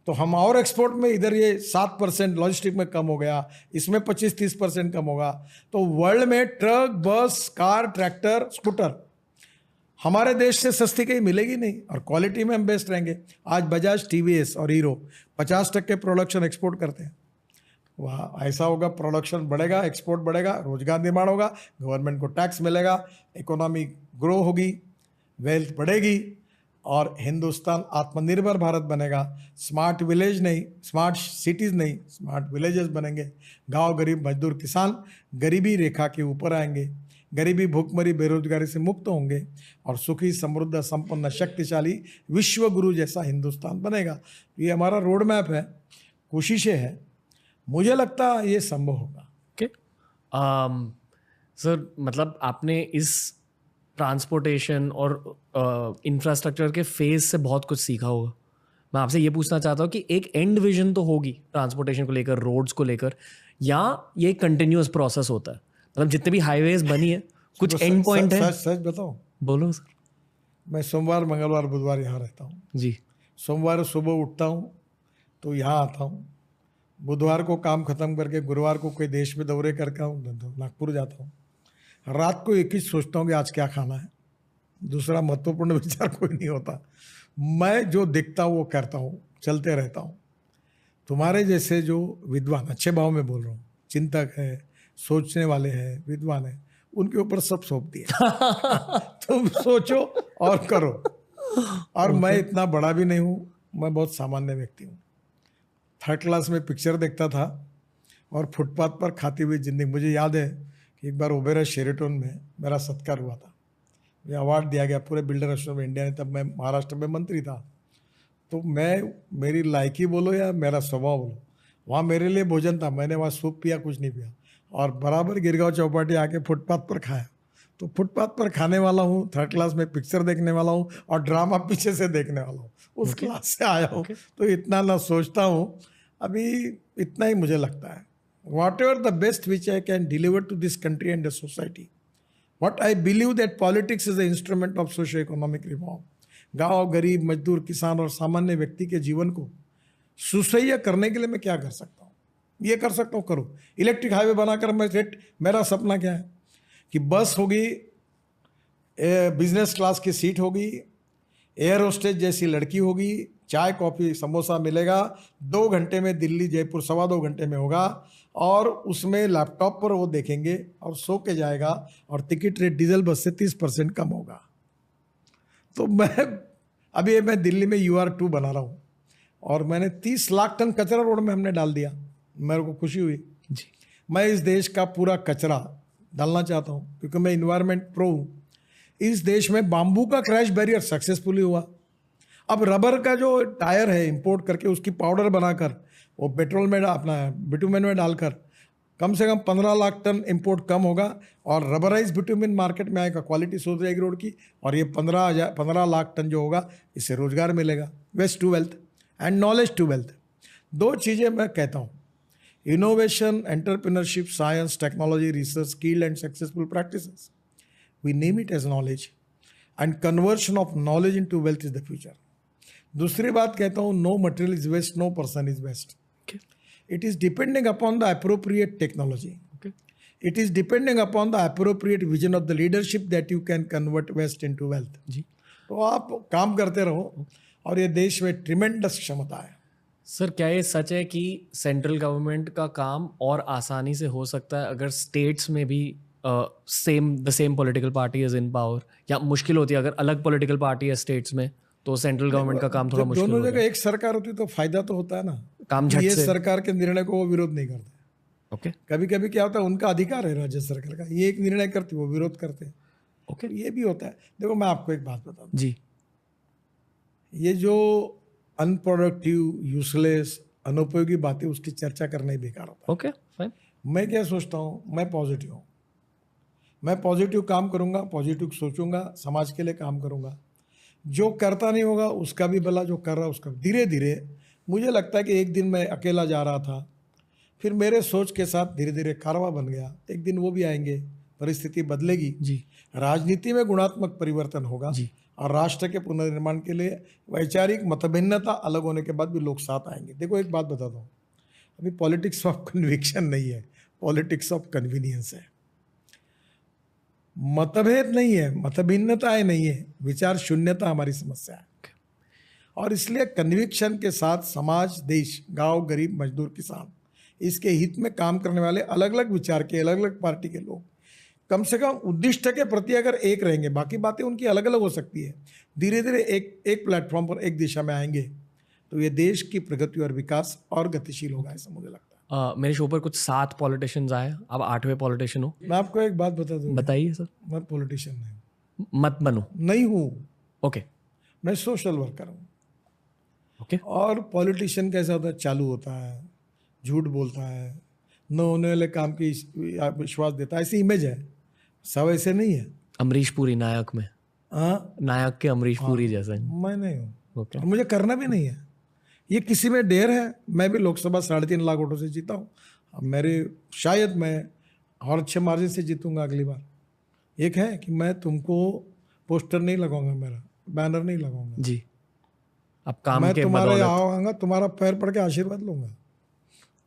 तो हम और एक्सपोर्ट में इधर ये 7% लॉजिस्टिक में कम हो गया, इसमें 25-30% कम होगा। तो वर्ल्ड में ट्रक, बस, कार, ट्रैक्टर, स्कूटर हमारे देश से सस्ती कहीं मिलेगी नहीं, और क्वालिटी में हम बेस्ट रहेंगे। आज बजाज, TVS और हीरो 50% प्रोडक्शन एक्सपोर्ट करते हैं। वाह, ऐसा होगा, प्रोडक्शन बढ़ेगा, एक्सपोर्ट बढ़ेगा, रोजगार निर्माण होगा, गवर्नमेंट को टैक्स मिलेगा, इकोनॉमी ग्रो होगी, वेल्थ बढ़ेगी, और हिंदुस्तान आत्मनिर्भर भारत बनेगा। स्मार्ट विलेज नहीं, स्मार्ट सिटीज़ नहीं, स्मार्ट विलेजेस बनेंगे। गांव, गरीब, मजदूर, किसान गरीबी रेखा के ऊपर आएंगे, गरीबी, भूखमरी, बेरोजगारी से मुक्त होंगे, और सुखी, समृद्ध, संपन्न, शक्तिशाली विश्व गुरु जैसा हिंदुस्तान बनेगा। ये हमारा रोड मैप है, कोशिशें हैं, मुझे लगता है ये संभव होगा। ओके सर, मतलब आपने इस ट्रांसपोर्टेशन और इंफ्रास्ट्रक्चर के फेज से बहुत कुछ सीखा होगा। मैं आपसे ये पूछना चाहता हूँ कि एक एंड विजन तो होगी ट्रांसपोर्टेशन को लेकर, रोड्स को लेकर, या ये कंटिन्यूअस प्रोसेस होता है? मतलब जितने भी हाईवेज बनी है, कुछ एंड पॉइंट है? सच बताओ, बोलो सर। मैं सोमवार, मंगलवार, बुधवार यहाँ रहता हूँ जी। सोमवार सुबह उठता हूँ तो यहाँ आता हूँ, बुधवार को काम खत्म करके गुरुवार को कोई देश में दौरे करके आऊँ, नागपुर जाता हूँ। रात को एक ही सोचता हूँ कि आज क्या खाना है, दूसरा महत्वपूर्ण विचार कोई नहीं होता। मैं जो दिखता हूँ वो करता हूँ, चलते रहता हूँ। तुम्हारे जैसे जो विद्वान, अच्छे भाव में बोल रहा हूँ, चिंतक है, सोचने वाले हैं, विद्वान है, उनके ऊपर सब सौंप दिया। तुम सोचो और करो। और मैं इतना बड़ा भी नहीं हूँ, मैं बहुत सामान्य व्यक्ति हूँ। 3rd क्लास में पिक्चर देखता था और फुटपाथ पर खाती हुई जिंदगी। मुझे याद है कि एक बार ओबेरॉय शेरेटन में मेरा सत्कार हुआ था, मुझे अवार्ड दिया गया पूरे बिल्डर एसोसिएशन ऑफ इंडिया ने, तब मैं महाराष्ट्र में मंत्री था। तो मैं, मेरी लायकी बोलो या मेरा स्वभाव बोलो, वहाँ मेरे लिए भोजन था, मैंने वहाँ सूप पिया, कुछ नहीं पिया, और बराबर गिरगांव चौपाटी आके फुटपाथ पर खाया। तो फुटपाथ पर खाने वाला हूँ, 3rd क्लास में पिक्चर देखने वाला हूँ और ड्रामा पीछे से देखने वाला हूँ, उस क्लास से आया हूँ। तो इतना ना सोचता हूँ, अभी इतना ही मुझे लगता है। Whatever the best which I can deliver to this country and the society, what I believe that politics is the instrument of socio economic reform. गाँव, गरीब, मजदूर, किसान और सामान्य व्यक्ति के जीवन को सुसह्य करने के लिए मैं क्या कर सकता हूँ, ये कर सकता हूँ, करो। इलेक्ट्रिक हाईवे बनाकर मैं मेरा सपना क्या है कि बस होगी, बिजनेस क्लास की सीट होगी, एयर होस्टेस जैसी लड़की होगी, चाय कॉफ़ी समोसा मिलेगा, 2 घंटे में दिल्ली जयपुर 2.25 घंटे में होगा, और उसमें लैपटॉप पर वो देखेंगे और सो के जाएगा, और टिकट रेट डीजल बस से 30% कम होगा। तो मैं दिल्ली में UR2 बना रहा हूँ और मैंने 30 लाख टन कचरा रोड में हमने डाल दिया, मेरे को खुशी हुई जी। मैं इस देश का पूरा कचरा डालना चाहता हूँ क्योंकि मैं इन्वायरमेंट प्रो हूँ। इस देश में बाम्बू का क्रैश बैरियर सक्सेसफुली हुआ। अब रबर का जो टायर है इंपोर्ट करके उसकी पाउडर बनाकर वो पेट्रोल में अपना बिटुमेन में डालकर कम से कम 15 लाख टन इंपोर्ट कम होगा, और रबराइज बिटुमेन मार्केट में आएगा, क्वालिटी सुधर जाएगी रोड की, और ये 15 लाख टन जो होगा, इससे रोजगार मिलेगा। Waste to wealth and knowledge to wealth, 2 चीज़ें मैं कहता हूँ। Innovation, entrepreneurship, science, technology, research, skill and successful practices, we name it as knowledge, and conversion of knowledge into wealth is the future. दूसरी बात कहता हूँ, no material is waste, no person is waste. It is depending upon the appropriate technology. Okay. It is depending upon the appropriate vision of the leadership that you can convert waste into wealth. जी. तो आप काम करते रहो और ये देश में tremendous क्षमता है। सर, क्या ये सच है कि सेंट्रल गवर्नमेंट का काम और आसानी से हो सकता है अगर स्टेट्स में भी the same political party is in power, या मुश्किल होती है अगर अलग पॉलिटिकल पार्टी है स्टेट्स में तो सेंट्रल गवर्नमेंट का काम थोड़ा मुश्किल दोनों होता है? जगह एक सरकार होती तो फायदा तो होता है ना, काम झट ये से। सरकार के निर्णय को वो विरोध नहीं करते। ओके। कभी कभी क्या होता है, उनका अधिकार है राज्य सरकार का, ये एक निर्णय करती वो विरोध करते हैं। ओके। ये भी होता है। देखो मैं आपको एक बात बता दूं, जी। ये जो अनप्रोडक्टिव, यूजलेस, अनुपयोगी बातें, उसकी चर्चा करना ही बेकार होता है। Okay, fine. मैं क्या सोचता हूँ, मैं पॉजिटिव हूँ, मैं पॉजिटिव काम करूँगा, पॉजिटिव सोचूंगा, समाज के लिए काम करूँगा। जो करता नहीं होगा उसका भी भला, जो कर रहा है उसका। धीरे धीरे मुझे लगता है कि एक दिन मैं अकेला जा रहा था, फिर मेरे सोच के साथ धीरे धीरे कारवां बन गया। एक दिन वो भी आएंगे, परिस्थिति बदलेगी जी। राजनीति में गुणात्मक परिवर्तन होगा जी। और राष्ट्र के पुनर्निर्माण के लिए वैचारिक मतभिन्नता अलग होने के बाद भी लोग साथ आएंगे। देखो एक बात बताता हूँ, अभी पॉलिटिक्स ऑफ कन्विक्शन नहीं है, पॉलिटिक्स ऑफ कन्वीनियंस है। मतभेद नहीं है, मतभिन्नताएं नहीं है, विचार शून्यता हमारी समस्या है। और इसलिए कन्विक्शन के साथ समाज, देश, गांव, गरीब, मजदूर, किसान, इसके हित में काम करने वाले अलग अलग विचार के, अलग अलग पार्टी के लोग कम से कम उद्दिष्ट के प्रति अगर एक रहेंगे, बाकी बातें उनकी अलग अलग हो सकती है, धीरे धीरे एक प्लेटफॉर्म पर, एक दिशा में आएंगे तो ये देश की प्रगति और विकास और गतिशील होगा, ऐसा मुझे लगता है। मेरे शो पर कुछ 7 पॉलिटिशियंस आए, अब 8वें पॉलिटिशियन हो। मैं आपको एक बात बता दूं, बताइए सर। मैं पॉलिटिशियन नहीं हूँ, मत बनो। नहीं हूँ। ओके। मैं सोशल वर्कर हूँ। ओके। और पॉलिटिशियन कैसा होता है, चालू होता है, झूठ बोलता है, न होने वाले काम की विश्वास देता है, ऐसी इमेज है। सब ऐसे नहीं है। अमरीश पुरी नायक में, हाँ, नायक के अमरीश पुरी जैसा। मैं नहीं हूँ। ओके। और मुझे करना भी नहीं है। ये किसी में डेर है। मैं भी लोकसभा 3.5 लाख वोटों से जीता हूँ। अब मेरे शायद मैं और अच्छे मार्जिन से जीतूंगा अगली बार। एक है कि मैं तुमको पोस्टर नहीं लगाऊंगा, मेरा बैनर नहीं लगाऊंगा जी। अब काम मैं के तुम्हारे बदौलत आऊंगा, तुम्हारा पैर पड़ के आशीर्वाद लूंगा।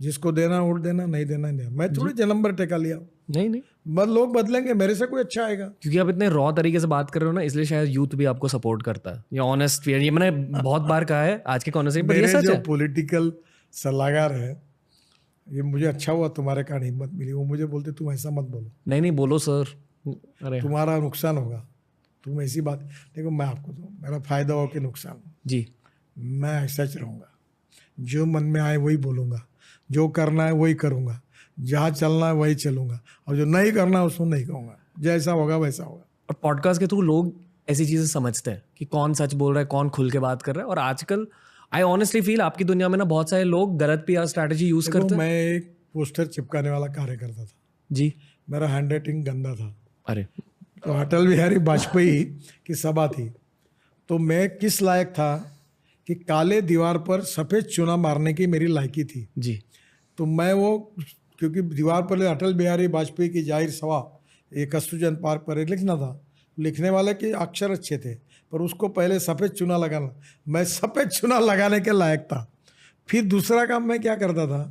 जिसको देना वोट देना, नहीं देना नहीं देना। मैं थोड़ी जन्म भर टेका लिया। नहीं नहीं, बस लोग बदलेंगे, मेरे से कोई अच्छा आएगा। क्योंकि आप इतने रॉ तरीके से बात कर रहे हो ना, इसलिए शायद यूथ भी आपको सपोर्ट करता है। ये ऑनेस्ट, ये मैंने बहुत बार कहा है आज के कॉन्वर्सेशन पर, ये मेरे सच जो है। पॉलिटिकल सलाहकार है, ये मुझे अच्छा हुआ तुम्हारे कारण हिम्मत मिली। वो मुझे बोलते तुम ऐसा मत बोलो, नहीं नहीं, बोलो सर। अरे तुम्हारा नुकसान होगा, तुम ऐसी बात। देखो मैं आपको दूँ, मेरा फायदा हो कि नुकसान हो, जी, मैं सच रहूँगा। जो मन में आए वही बोलूँगा, जो करना है वही करूँगा, जहाँ चलना है वही चलूँगा, और जो नहीं करना है उसको नहीं कहूँगा। जैसा होगा वैसा होगा। और पॉडकास्ट के थ्रू लोग ऐसी चीज़ें समझते हैं कि कौन सच बोल रहा है, कौन खुल के बात कर रहा है। और आजकल आई ऑनेस्टली फील आपकी दुनिया में ना बहुत सारे लोग गलत PR स्ट्रैटेजी यूज देखो, करते हैं। मैं एक पोस्टर चिपकाने वाला कार्य करता था। जी, मेरा हैंड राइटिंग गंदा था। अरे तो अटल बिहारी वाजपेयी की सभा थी, तो मैं किस लायक था कि काले दीवार पर सफ़ेद चुना मारने की मेरी लायकी थी। जी, तो मैं वो, क्योंकि दीवार पर अटल बिहारी वाजपेयी की जाहिर सभा ये कस्तूरचंद पार्क पर लिखना था, लिखने वाले के अक्षर अच्छे थे, पर उसको पहले सफ़ेद चुना लगाना, मैं सफ़ेद चुना लगाने के लायक था। फिर दूसरा काम मैं क्या करता था,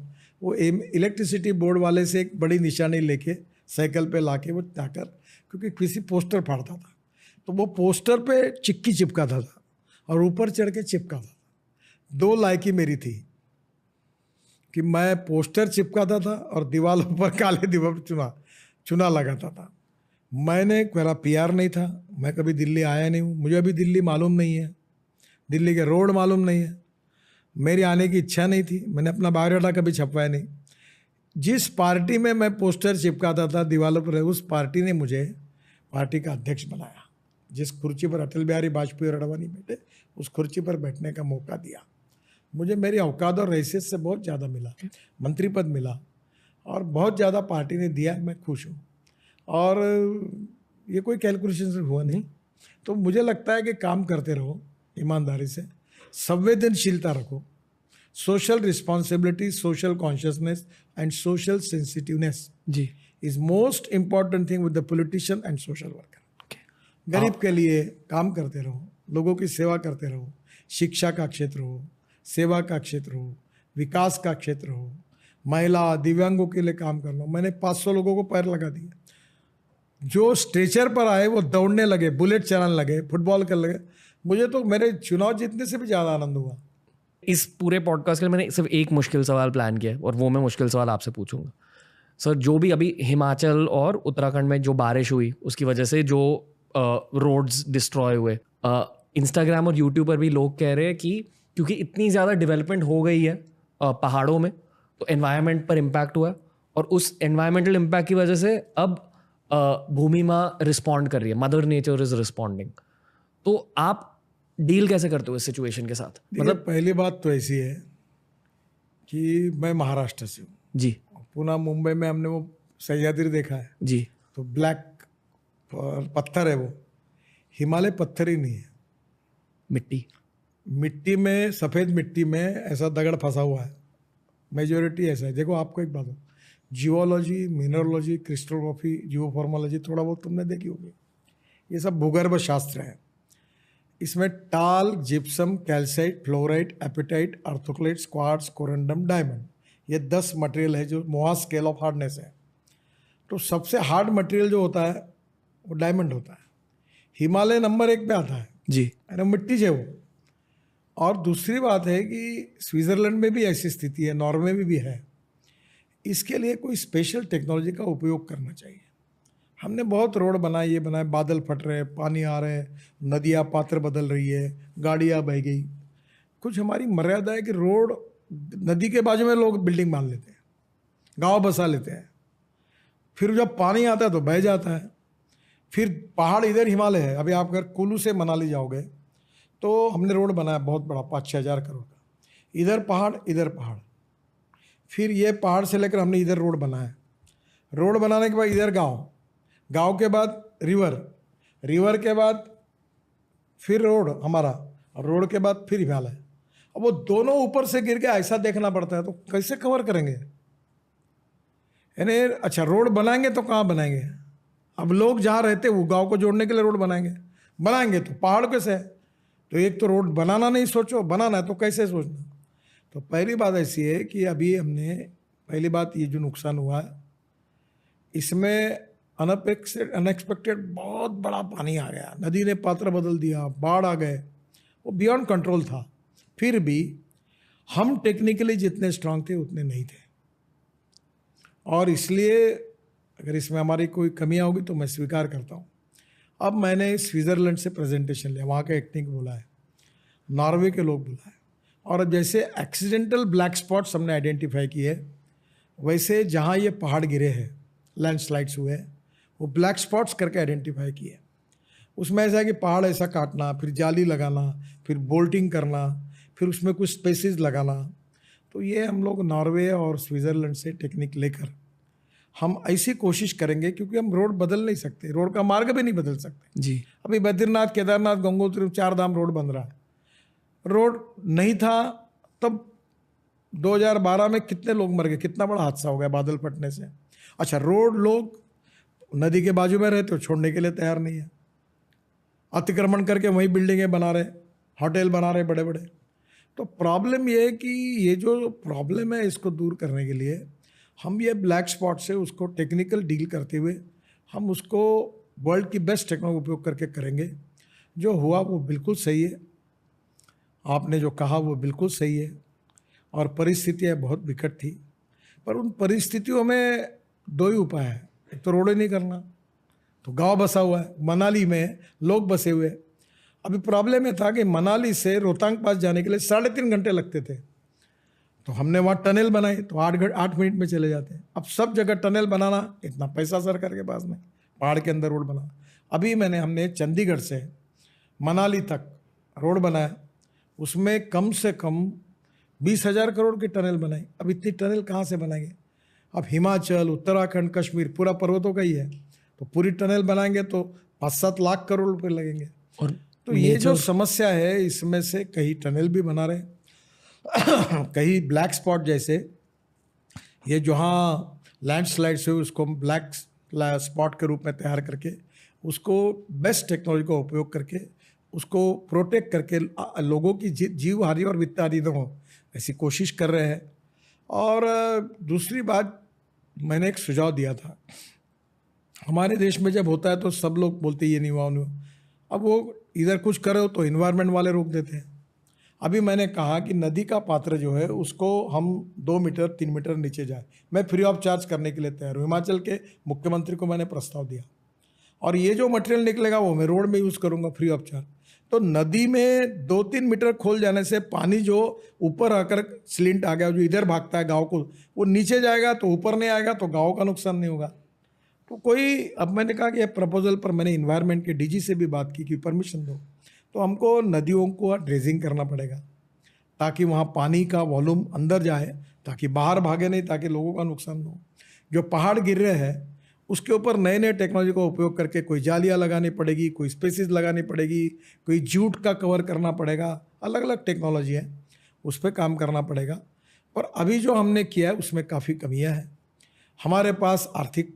वो इलेक्ट्रिसिटी बोर्ड वाले से एक बड़ी निशानी लेके साइकिल पे लाके वो जाकर, क्योंकि किसी पोस्टर फाड़ता था, तो वो पोस्टर पे चिक्की चिपकाता था और ऊपर चढ़ के चिपकाता था। दो लायकी मेरी थी कि मैं पोस्टर चिपकाता था और दीवारों पर काले दीवार पर चुना लगाता था। मेरा PR नहीं था, मैं कभी दिल्ली आया नहीं हूँ, मुझे अभी दिल्ली मालूम नहीं है, दिल्ली के रोड मालूम नहीं है, मेरी आने की इच्छा नहीं थी, मैंने अपना बायोडाटा कभी छपवाया नहीं। जिस पार्टी में मैं पोस्टर चिपकाता था दीवारों पर, उस पार्टी ने मुझे पार्टी का अध्यक्ष बनाया। जिस कुर्सी पर अटल बिहारी वाजपेयी और अडवाणी बैठे, उस कुर्सी पर बैठने का मौका दिया मुझे। मेरी औकात और हैसियत से बहुत ज़्यादा मिला, मंत्री पद मिला, और बहुत ज़्यादा पार्टी ने दिया, मैं खुश हूँ। और ये कोई कैलकुलेशन से हुआ नहीं। तो मुझे लगता है कि काम करते रहो ईमानदारी से, संवेदनशीलता रखो, social responsibility, social consciousness and social sensitiveness जी, is most important thing with the politician and social worker. गरीब के लिए काम करते रहो, लोगों की सेवा करते रहो, शिक्षा का क्षेत्र हो, सेवा का क्षेत्र हो, विकास का क्षेत्र हो, महिला दिव्यांगों के लिए काम करना। मैंने 500 लोगों को पैर लगा दिया। जो स्ट्रेचर पर आए वो दौड़ने लगे, बुलेट चलाने लगे, फुटबॉल करने लगे। मुझे तो मेरे चुनाव जीतने से भी ज़्यादा आनंद हुआ। इस पूरे पॉडकास्ट के लिए मैंने सिर्फ एक मुश्किल सवाल प्लान किया है, और वो मैं मुश्किल सवाल आपसे पूछूंगा। सर, जो भी अभी हिमाचल और उत्तराखंड में जो बारिश हुई उसकी वजह से जो रोड्स डिस्ट्रॉय हुए, इंस्टाग्राम और यूट्यूब पर भी लोग कह रहे हैं कि क्योंकि इतनी ज़्यादा डेवलपमेंट हो गई है पहाड़ों में, तो एनवायरनमेंट पर इम्पैक्ट हुआ है, और उस एनवायरमेंटल इम्पैक्ट की वजह से अब भूमि माँ रिस्पॉन्ड कर रही है, मदर नेचर इज रिस्पॉन्डिंग। तो आप डील कैसे करते हो इस सिचुएशन के साथ? मतलब पहली बात तो ऐसी है कि मैं महाराष्ट्र से हूँ। जी पुणे मुंबई में हमने वो सह्याद्री देखा है, जी, तो ब्लैक पत्थर है, वो हिमालय पत्थर ही नहीं है। मिट्टी में, सफ़ेद मिट्टी में ऐसा दगड़ फंसा हुआ है, मेजोरिटी ऐसा है। देखो आपको एक बात हो, जियोलॉजी, मिनरोलॉजी, क्रिस्टोग्राफी, जियोफॉर्मोलॉजी थोड़ा बहुत तुमने देखी होगी, ये सब भूगर्भ शास्त्र है। इसमें talc, gypsum, calcite, fluorite, apatite, orthoclase, quartz, corundum, diamond, ये 10 मटेरियल है जो मोहा स्केल ऑफ हार्डनेस है। तो सबसे हार्ड मटेरियल जो होता है वो डायमंड होता है। हिमालय नंबर 1 पे आता है जी, है मिट्टी से वो। और दूसरी बात है कि स्विट्ज़रलैंड में भी ऐसी स्थिति है, नॉर्वे में भी है। इसके लिए कोई स्पेशल टेक्नोलॉजी का उपयोग करना चाहिए। हमने बहुत रोड बनाए, ये बनाए, बादल फट रहे हैं, पानी आ रहे हैं, नदियाँ पात्र बदल रही है, गाड़ियाँ बह गई। कुछ हमारी मर्यादा है कि रोड, नदी के बाजू में लोग बिल्डिंग मान लेते हैं, गांव बसा लेते हैं, फिर जब पानी आता है तो बह जाता है। फिर पहाड़, इधर हिमालय है। अभी आप अगर कुल्लू से मनाली जाओगे तो हमने रोड बनाया बहुत बड़ा, 5-6 हज़ार करोड़ का, इधर पहाड़ इधर पहाड़। फिर ये पहाड़ से लेकर हमने इधर रोड बनाया, रोड बनाने के बाद इधर गांव, गांव के बाद रिवर, रिवर के बाद फिर रोड हमारा, और रोड के बाद फिर हिमालय। अब वो दोनों ऊपर से गिर के ऐसा देखना पड़ता है, तो कैसे कवर करेंगे? यानी अच्छा रोड बनाएंगे तो कहाँ बनाएंगे? अब लोग जहाँ रहते हैं वो गांव को जोड़ने के लिए रोड बनाएंगे तो पहाड़ कैसे है? तो एक तो रोड बनाना नहीं सोचो, बनाना है तो कैसे सोचना? तो पहली बात ऐसी है कि अभी हमने पहली बात, ये जो नुकसान हुआ है इसमें अनएक्सपेक्टेड बहुत बड़ा पानी आ गया, नदी ने पात्र बदल दिया, बाढ़ आ गए, वो बियॉन्ड कंट्रोल था। फिर भी हम टेक्निकली जितने स्ट्रांग थे उतने नहीं थे, और इसलिए अगर इसमें हमारी कोई कमियां होगी तो मैं स्वीकार करता हूँ। अब मैंने स्विट्ज़रलैंड से प्रेजेंटेशन लिया, वहाँ का टेक्निक बोला है, नॉर्वे के लोग बोला है, और अब जैसे एक्सीडेंटल ब्लैक स्पॉट्स हमने आइडेंटिफाई किए, वैसे जहाँ ये पहाड़ गिरे हैं, लैंडस्लाइड्स हुए, वो ब्लैक स्पॉट्स करके आइडेंटिफाई किए। उसमें ऐसा है कि पहाड़ ऐसा काटना, फिर जाली लगाना, फिर बोल्टिंग करना, फिर उसमें कुछ स्पेसिस लगाना। तो ये हम लोग नॉर्वे और स्विट्ज़रलैंड से टेक्निक लेकर हम ऐसी कोशिश करेंगे, क्योंकि हम रोड बदल नहीं सकते, रोड का मार्ग भी नहीं बदल सकते जी। अभी बद्रीनाथ, केदारनाथ, गंगोत्री, 4 धाम रोड बन रहा है। रोड नहीं था तब 2012 में कितने लोग मर गए, कितना बड़ा हादसा हो गया बादल फटने से। अच्छा, रोड लोग नदी के बाजू में रहते हो छोड़ने के लिए तैयार नहीं है, अतिक्रमण करके वहीं बिल्डिंगें बना रहे, होटल बना रहे बड़े बड़े। तो प्रॉब्लम ये है कि ये जो प्रॉब्लम है इसको दूर करने के लिए हम ये ब्लैक स्पॉट से उसको टेक्निकल डील करते हुए हम उसको वर्ल्ड की बेस्ट टेक्नोलॉजी उपयोग करके करेंगे। जो हुआ वो बिल्कुल सही है, आपने जो कहा वो बिल्कुल सही है, और परिस्थितियाँ बहुत विकट थी, पर उन परिस्थितियों में 2 ही उपाय है। एक तो रोड ही नहीं करना, तो गांव बसा हुआ है, मनाली में लोग बसे हुए। अभी प्रॉब्लम ये था कि मनाली से रोहतांग पास जाने के लिए 3.5 घंटे लगते थे, तो हमने वहाँ टनल बनाई तो 8 मिनट में चले जाते हैं। अब सब जगह टनल बनाना, इतना पैसा सरकार के पास नहीं, पहाड़ के अंदर रोड बनाना। अभी हमने चंडीगढ़ से मनाली तक रोड बनाया, उसमें कम से कम 20,000 करोड़ की टनल बनाई। अब इतनी टनल कहाँ से बनाएंगे? अब हिमाचल, उत्तराखंड, कश्मीर पूरा पर्वतों का ही है, तो पूरी टनल बनाएंगे तो 5-7 लाख करोड़ रुपए लगेंगे। और तो ये जो समस्या है, इसमें से कहीं टनल भी बना रहे कहीं ब्लैक स्पॉट जैसे ये जहाँ लैंडस्लाइड से उसको हम ब्लैक स्पॉट के रूप में तैयार करके उसको बेस्ट टेक्नोलॉजी का उपयोग करके उसको प्रोटेक्ट करके लोगों की जीव हानि और वित्त हानि न हो, ऐसी कोशिश कर रहे हैं। और दूसरी बात, मैंने एक सुझाव दिया था, हमारे देश में जब होता है तो सब लोग बोलते ये नहीं हुआ, नहीं हुआ। अब वो इधर कुछ करो तो इन्वायरमेंट वाले रोक देते हैं। अभी मैंने कहा कि नदी का पात्र जो है उसको हम 2 मीटर 3 मीटर नीचे जाए, मैं फ्री ऑफ चार्ज करने के लिए तैयार हूँ। हिमाचल के मुख्यमंत्री को मैंने प्रस्ताव दिया, और ये जो मटेरियल निकलेगा वो मैं रोड में यूज़ करूँगा फ्री ऑफ चार्ज। तो नदी में 2-3 मीटर खोल जाने से पानी जो ऊपर आकर स्लिंट आ गया, जो इधर भागता है गाँव को, वो नीचे जाएगा तो ऊपर नहीं आएगा, तो गाँव का नुकसान नहीं होगा। तो कोई, अब मैंने कहा कि प्रपोजल पर मैंने इन्वायरमेंट के डीजी से भी बात की कि परमिशन दो, तो हमको नदियों को ड्रेजिंग करना पड़ेगा ताकि वहाँ पानी का वॉल्यूम अंदर जाए, ताकि बाहर भागे नहीं, ताकि लोगों का नुकसान न हो। जो पहाड़ गिर रहे हैं उसके ऊपर नए नए टेक्नोलॉजी का उपयोग करके कोई जालियाँ लगानी पड़ेगी, कोई स्पेसिस लगानी पड़ेगी, कोई जूट का कवर करना पड़ेगा, अलग अलग टेक्नोलॉजी है, उस पर काम करना पड़ेगा। पर अभी जो हमने किया है उसमें काफ़ी कमियां हैं। हमारे पास आर्थिक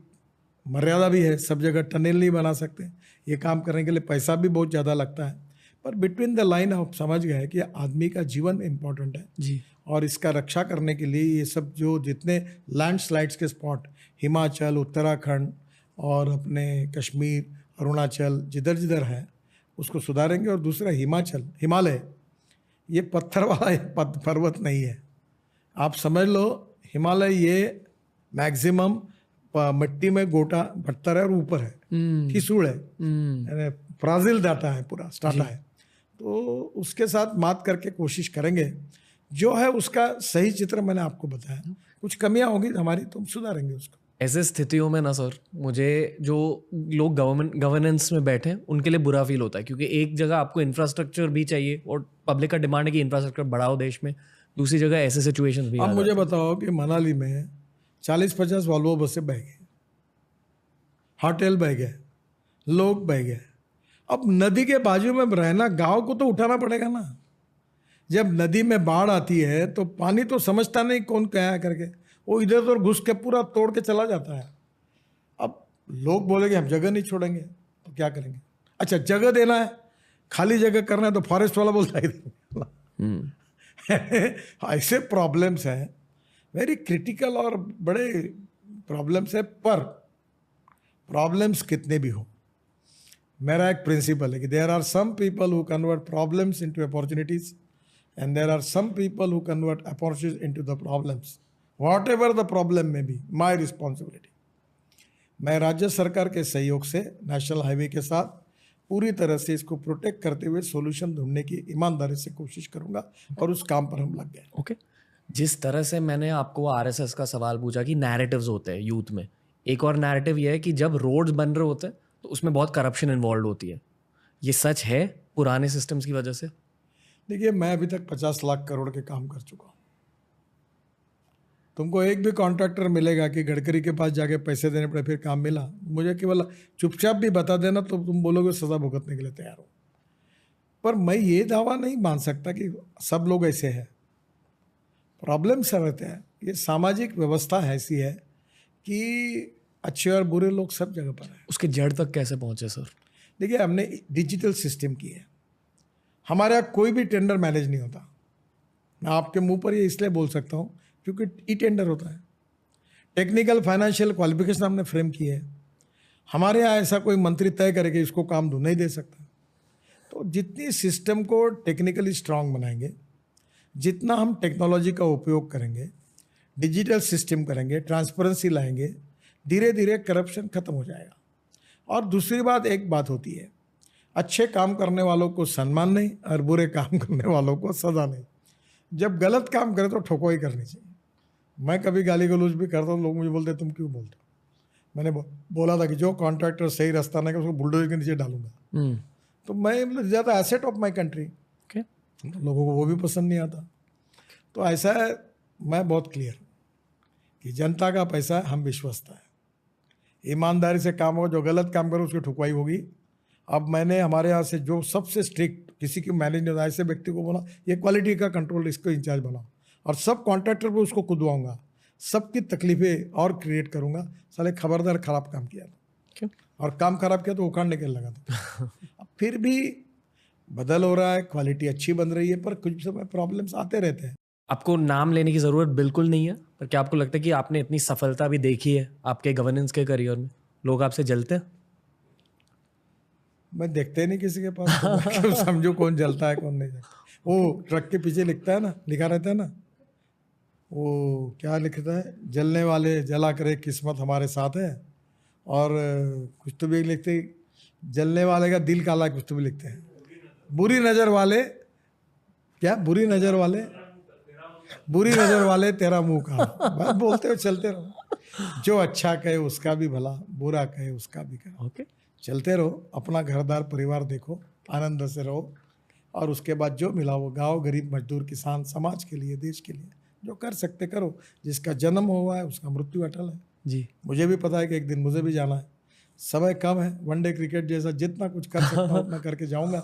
मर्यादा भी है, सब जगह टनल नहीं बना सकते, ये काम करने के लिए पैसा भी बहुत ज़्यादा लगता है। पर बिटवीन द लाइन आप समझ गए कि आदमी का जीवन इम्पोर्टेंट है जी, और इसका रक्षा करने के लिए ये सब जो जितने लैंडस्लाइड्स के स्पॉट, हिमाचल, उत्तराखंड और अपने कश्मीर, अरुणाचल, जिधर जिधर है उसको सुधारेंगे। और दूसरा, हिमालय ये पत्थर वाला पर्वत नहीं है, आप समझ लो। हिमालय ये मैक्सिमम मिट्टी में गोटा पत्थर है और ऊपर है खिसूड़ है, ब्राज़ील डाटा है, पूरा स्टाटा है। तो उसके साथ बात करके कोशिश करेंगे, जो है उसका सही चित्र मैंने आपको बताया। कुछ कमियां होगी हमारी तो हम सुधारेंगे उसको। ऐसे स्थितियों में ना सर, मुझे जो लोग गवर्नेंस में बैठे हैं उनके लिए बुरा फील होता है, क्योंकि एक जगह आपको इंफ्रास्ट्रक्चर भी चाहिए और पब्लिक का डिमांड है कि इंफ्रास्ट्रक्चर बढ़ाओ देश में, दूसरी जगह ऐसे सिचुएशन भी। अब मुझे बताओ कि मनाली में 40-50 वॉल्वो बसें बह गई, होटल बह गए, लोग बह गए। अब नदी के बाजू में रहना, गांव को तो उठाना पड़ेगा ना। जब नदी में बाढ़ आती है तो पानी तो समझता नहीं कौन क्या है करके, वो इधर उधर घुस के पूरा तोड़ के चला जाता है। अब लोग बोलेंगे हम जगह नहीं छोड़ेंगे, तो क्या करेंगे? अच्छा, जगह देना है, खाली जगह करना है तो फॉरेस्ट वाला बोलता है। ऐसे प्रॉब्लम्स हैं। वेरी क्रिटिकल और बड़े प्रॉब्लम्स है, पर प्रॉब्लम्स कितने भी हो, मेरा एक प्रिंसिपल है कि there are some people who convert problems into opportunities and there are some people who convert opportunities into the problems, whatever the problem में बी, माई रिस्पॉन्सिबिलिटी। मैं राज्य सरकार के सहयोग से नेशनल हाईवे के साथ पूरी तरह से इसको प्रोटेक्ट करते हुए सॉल्यूशन ढूंढने की ईमानदारी से कोशिश करूंगा और उस काम पर हम लग गए। ओके, जिस तरह से मैंने आपको आरएसएस का सवाल पूछा कि नैरेटिव्स होते हैं यूथ में, एक और नैरेटिव ये है कि जब रोड्स बन रहे होते हैं तो उसमें बहुत करप्शन इन्वॉल्व होती है। ये सच है पुराने सिस्टम्स की वजह से? देखिए, मैं अभी तक 50 लाख करोड़ के काम कर चुका हूँ। तुमको एक भी कॉन्ट्रैक्टर मिलेगा कि गडकरी के पास जाके पैसे देने पड़े फिर काम मिला? मुझे केवल चुपचाप भी बता देना तो तुम बोलोगे सजा भुगतने के लिए तैयार हो। पर मैं ये दावा नहीं मान सकता कि सब लोग ऐसे हैं। प्रॉब्लम सब रहते हैं, ये सामाजिक व्यवस्था ऐसी है कि अच्छे और बुरे लोग सब जगह पर हैं। उसके जड़ तक कैसे पहुंचे सर? देखिए, हमने डिजिटल सिस्टम की है, हमारे यहाँ कोई भी टेंडर मैनेज नहीं होता। मैं आपके मुंह पर ये इसलिए बोल सकता हूँ क्योंकि ई टेंडर होता है। टेक्निकल फाइनेंशियल क्वालिफिकेशन हमने फ्रेम की है। हमारे यहाँ ऐसा कोई मंत्री तय करे कि इसको काम दो, नहीं दे सकता। तो जितनी सिस्टम को टेक्निकली स्ट्रांग बनाएंगे, जितना हम टेक्नोलॉजी का उपयोग करेंगे, डिजिटल सिस्टम करेंगे, ट्रांसपेरेंसी लाएंगे, धीरे धीरे करप्शन खत्म हो जाएगा। और दूसरी बात, एक बात होती है, अच्छे काम करने वालों को सम्मान नहीं और बुरे काम करने वालों को सजा नहीं। जब गलत काम करे तो ठोकोई करनी चाहिए। मैं कभी गाली गलौज भी करता हूँ, लोग मुझे बोलते तुम क्यों बोलते हो। मैंने बोला था कि जो कॉन्ट्रैक्टर सही रास्ता नहीं, उसको बुलडोजर के नीचे डालूंगा। तो मैं ज़्यादा एसेट ऑफ माई कंट्री, लोगों को वो भी पसंद नहीं आता। तो ऐसा है, मैं बहुत क्लियर हूँ कि जनता का पैसा हम विश्वस्त है, ईमानदारी से काम हो, जो गलत काम करो उसकी ठुकवाई होगी। अब मैंने हमारे यहाँ से जो सबसे स्ट्रिक्ट, किसी की मैनेज नहीं होता ऐसे व्यक्ति को बोला ये क्वालिटी का कंट्रोल, इसको इंचार्ज बनाओ, और सब कॉन्ट्रैक्टर पे उसको कुदवाऊंगा, सबकी तकलीफें और क्रिएट करूंगा। साले खबरदार खराब काम किया क्यों? और काम खराब किया तो उखाड़ने के लगा था। अब फिर भी बदल हो रहा है, क्वालिटी अच्छी बन रही है, पर कुछ समय प्रॉब्लम्स आते रहते हैं। आपको नाम लेने की ज़रूरत बिल्कुल नहीं है, पर क्या आपको लगता है कि आपने इतनी सफलता भी देखी है आपके गवर्नेंस के करियर में, लोग आपसे जलते हैं? मैं देखते नहीं किसी के पास, तो मैं क्यों समझू कौन जलता है कौन नहीं जलता। वो ट्रक के पीछे लिखता है ना, लिखा रहता है ना, वो क्या लिखता है, जलने वाले जला करे किस्मत हमारे साथ है, और कुछ तो भी लिखते, जलने वाले का दिल काला, कुछ तो भी लिखते हैं, बुरी नज़र वाले, क्या बुरी नज़र वाले, बुरी नज़र वाले तेरा मुंह काला। बस बोलते हो, चलते रहो, जो अच्छा कहे उसका भी भला, बुरा कहे उसका भी कहे। ओके, चलते रहो, अपना घरदार परिवार देखो, आनंद से रहो, और उसके बाद जो मिला वो गाँव, गरीब, मजदूर, किसान, समाज के लिए, देश के लिए जो कर सकते करो। जिसका जन्म हुआ है उसका मृत्यु अटल है। जी, मुझे भी पता है कि एक दिन मुझे भी जाना है, समय कम है, वनडे क्रिकेट जैसा जितना कुछ कर सकता हूँ उतना करके जाऊँगा,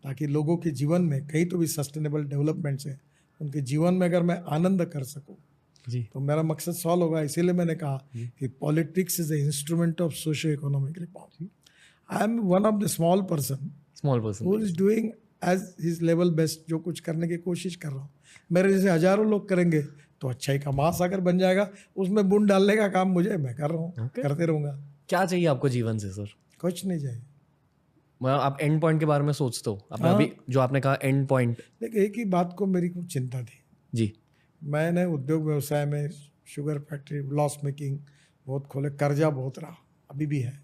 ताकि लोगों के जीवन में कहीं तो भी सस्टेनेबल डेवलपमेंट से उनके जीवन में अगर मैं आनंद कर सकूँ जी, तो मेरा मकसद सॉल्व होगा। इसीलिए मैंने कहा कि politics is a instrument of socio economic reform. I am one of the small person small person who is doing as his level best, जो कुछ करने की कोशिश कर रहा हूँ। मेरे जैसे हजारों लोग करेंगे तो अच्छाई का महासागर बन जाएगा, उसमें बूंद डालने का काम मुझे, मैं कर रहा हूँ, करते रहूँगा। क्या चाहिए आपको जीवन से सर? कुछ नहीं चाहिए। मैं आप एंड पॉइंट के बारे में सोचते हो, आपने अभी जो आपने कहा एंड पॉइंट। देखिए, एक ही बात को मेरी को चिंता थी। जी, मैंने उद्योग व्यवसाय में, शुगर फैक्ट्री, लॉस मेकिंग बहुत खोले, कर्जा बहुत रहा, अभी भी है।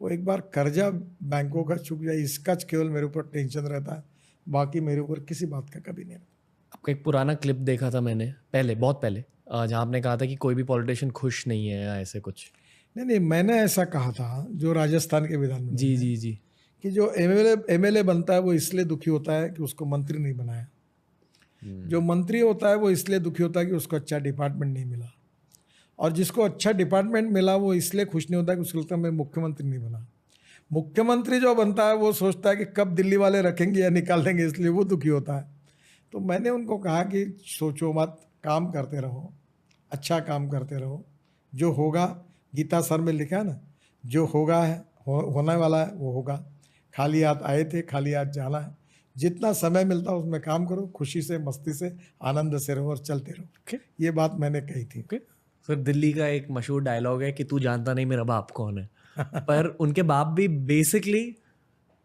वो एक बार कर्जा बैंकों का चुक जाए, इसका केवल मेरे ऊपर टेंशन रहता है, बाकी मेरे ऊपर किसी बात का कभी नहीं रहता। आपका एक पुराना क्लिप देखा था मैंने, पहले, बहुत पहले, जहाँ आपने कहा था कि कोई भी पॉलिटिशियन खुश नहीं है या ऐसे कुछ। नहीं, मैंने ऐसा कहा था, जो राजस्थान के विधानमंडल जी में, जी जी, कि जो एमएलए बनता है वो इसलिए दुखी होता है कि उसको मंत्री नहीं बनाया, जो मंत्री होता है वो इसलिए दुखी होता है कि उसको अच्छा डिपार्टमेंट नहीं मिला, और जिसको अच्छा डिपार्टमेंट मिला वो इसलिए खुश नहीं होता कि उसको लगता है मैं मुख्यमंत्री नहीं बना। मुख्यमंत्री जो बनता है वो सोचता है कि कब दिल्ली वाले रखेंगे या निकाल देंगे, इसलिए वो दुखी होता है। तो मैंने उनको कहा कि सोचो मत, काम करते रहो, अच्छा काम करते रहो, जो होगा, गीता सर में लिखा है ना, जो होगा है, होने वाला है वो होगा। खाली हाथ आए थे, खाली हाथ जाना है। जितना समय मिलता है उसमें काम करो, खुशी से, मस्ती से, आनंद से रहो और चलते रहो। Okay. ये बात मैंने कही थी। ओके सर, दिल्ली का एक मशहूर डायलॉग है कि तू जानता नहीं मेरा बाप कौन है। पर उनके बाप भी basically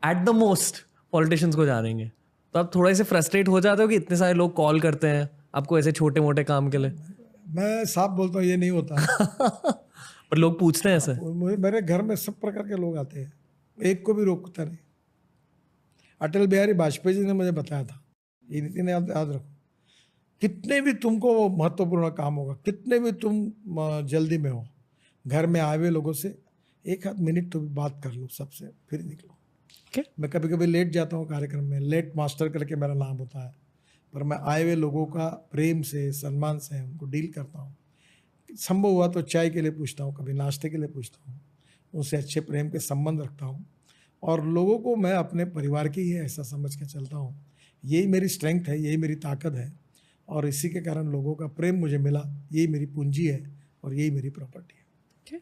at the most politicians को जानेंगे, तो आप थोड़ा से फ्रस्ट्रेट हो जाते हो कि इतने सारे लोग कॉल करते हैं आपको ऐसे छोटे मोटे काम के लिए? मैं साफ बोलता हूँ, ये नहीं होता। पर लोग पूछते हैं ऐसे। मेरे घर में सब प्रकार के लोग आते हैं, एक को भी रोकता नहीं। अटल बिहारी वाजपेयी जी ने मुझे बताया था, ये नीति याद रखो, कितने भी तुमको महत्वपूर्ण काम होगा, कितने भी तुम जल्दी में हो, घर में आए हुए लोगों से एक आध मिनट तो भी बात कर लो सबसे, फिर निकलो। Okay. मैं कभी कभी लेट जाता हूँ कार्यक्रम में, लेट मास्टर करके मेरा नाम होता है, पर मैं आए हुए लोगों का प्रेम से, सम्मान से उनको डील करता हूँ। संभव हुआ तो चाय के लिए पूछता हूँ, कभी नाश्ते के लिए पूछता हूँ, उनसे अच्छे प्रेम के संबंध रखता हूँ और लोगों को मैं अपने परिवार की ही ऐसा समझ के चलता हूँ। यही मेरी स्ट्रेंथ है, यही मेरी ताकत है और इसी के कारण लोगों का प्रेम मुझे मिला, यही मेरी पूंजी है और यही मेरी प्रॉपर्टी है।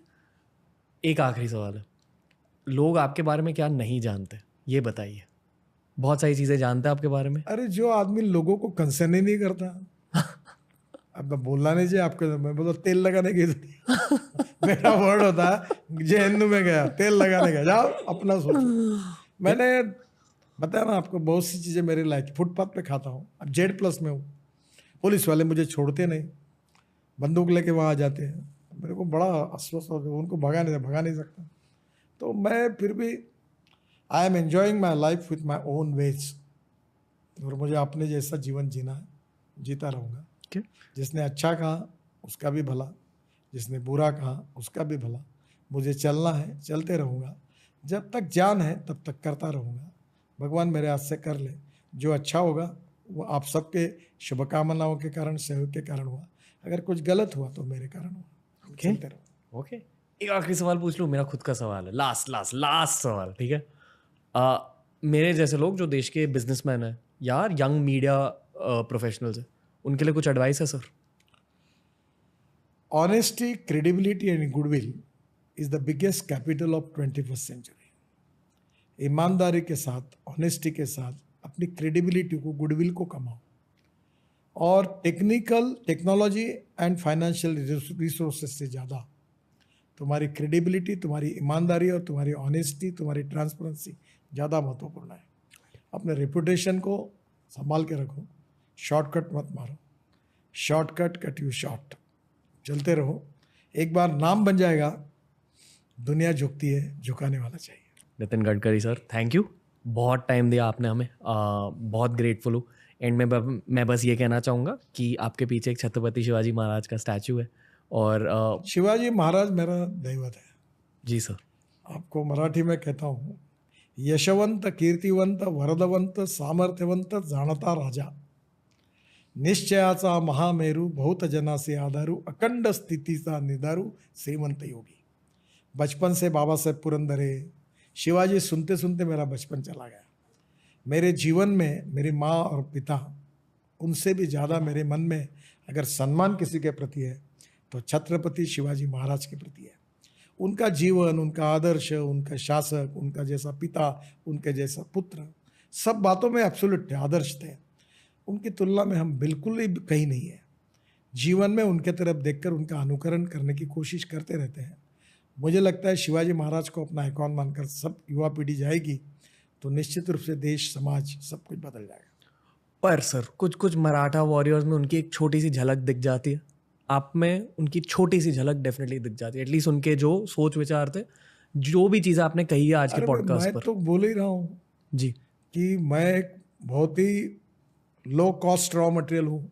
एक आखिरी सवाल है, लोग आपके बारे में क्या नहीं जानते ये बताइए। बहुत सारी चीजें जानते हैं आपके बारे में। अरे जो आदमी लोगों को कंसर्न ही नहीं करता, अब मैं बोलना नहीं चाहिए आपके, मैं बोला तेल लगाने की मेरा वर्ड होता है जेएनयू में गया तेल लगाने गया, जाओ अपना सोचो। मैंने बताया ना आपको, बहुत सी चीज़ें मेरी लाइक, फुटपाथ पे खाता हूँ, अब Z+ में हूँ, पुलिस वाले मुझे छोड़ते नहीं, बंदूक लेके वहाँ आ जाते हैं, मेरे को बड़ा अस्वस्थ हो गया, उनको भगा नहीं सकता। तो मैं फिर भी I am enjoying my life with my own ways, और मुझे अपने जैसा जीवन जीना है, जीता रहूँगा। जिसने अच्छा कहा उसका भी भला, जिसने बुरा कहा उसका भी भला, मुझे चलना है, चलते रहूँगा, जब तक जान है तब तक करता रहूँगा। भगवान मेरे हाथ से कर ले, जो अच्छा होगा वो आप सबके शुभकामनाओं के कारण, सहयोग के कारण हुआ, अगर कुछ गलत हुआ तो मेरे कारण हुआ। चलते रहो। ओके, एक आखिरी सवाल पूछ लूँ, मेरा खुद का सवाल है, लास्ट सवाल, ठीक है? मेरे जैसे लोग जो देश के बिजनेसमैन हैं या यंग मीडिया प्रोफेशनल्स हैं, उनके लिए कुछ एडवाइस है sir? Honesty, credibility and goodwill is the biggest capital of 21st century. ईमानदारी के साथ, ऑनेस्टी के साथ अपनी क्रेडिबिलिटी को, गुडविल को कमाओ, और टेक्नोलॉजी एंड फाइनेंशियल रिसोर्सेज से ज़्यादा तुम्हारी क्रेडिबिलिटी, तुम्हारी ईमानदारी और तुम्हारी ऑनेस्टी, तुम्हारी ट्रांसपेरेंसी ज़्यादा महत्वपूर्ण है। अपने रेपुटेशन को संभाल के रखो, शॉर्टकट मत मारो, शॉर्टकट कट यू शॉर्ट, चलते रहो, एक बार नाम बन जाएगा, दुनिया झुकती है, झुकाने वाला चाहिए। Nitin Gadkari sir, thank you, बहुत टाइम दिया आपने हमें, बहुत ग्रेटफुल हूँ। एंड में मैं बस ये कहना चाहूँगा कि आपके पीछे एक छत्रपति शिवाजी महाराज का स्टैचू है, और शिवाजी महाराज मेरा दैवत है। जी सर। आपको मराठी में कहता हूँ, यशवंत, कीर्तिवंत, वरदवंत, सामर्थ्यवंत, जाणता राजा, निश्चयाचा महामेरू, बहुत जनासे आधारू, अखंड स्थितीचा निदारू, श्रीमंत योगी। बचपन से बाबा साहेब पुरंदरे, शिवाजी सुनते सुनते मेरा बचपन चला गया। मेरे जीवन में मेरी माँ और पिता, उनसे भी ज़्यादा मेरे मन में अगर सम्मान किसी के प्रति है तो छत्रपति शिवाजी महाराज के प्रति है। उनका जीवन, उनका आदर्श, उनका शासक, उनका जैसा पिता, उनके जैसा पुत्र, सब बातों में एब्सोल्यूट थे, आदर्श थे। उनकी तुलना में हम बिल्कुल ही कहीं नहीं है। जीवन में उनके तरफ देखकर उनका अनुकरण करने की कोशिश करते रहते हैं। मुझे लगता है शिवाजी महाराज को अपना आइकॉन मानकर सब युवा पीढ़ी जाएगी तो निश्चित रूप से देश, समाज, सब कुछ बदल जाएगा। पर सर कुछ कुछ मराठा वॉरियर्स में उनकी एक छोटी सी झलक दिख जाती है, आप में उनकी छोटी सी झलक डेफिनेटली दिख जाती है, एटलीस्ट उनके जो सोच विचार थे, जो भी चीज़ें आपने कही है आज के पॉडकास्ट पर। मैं तो बोल ही रहा हूँ जी कि मैं एक बहुत ही लो कॉस्ट रॉ मटेरियल हूँ।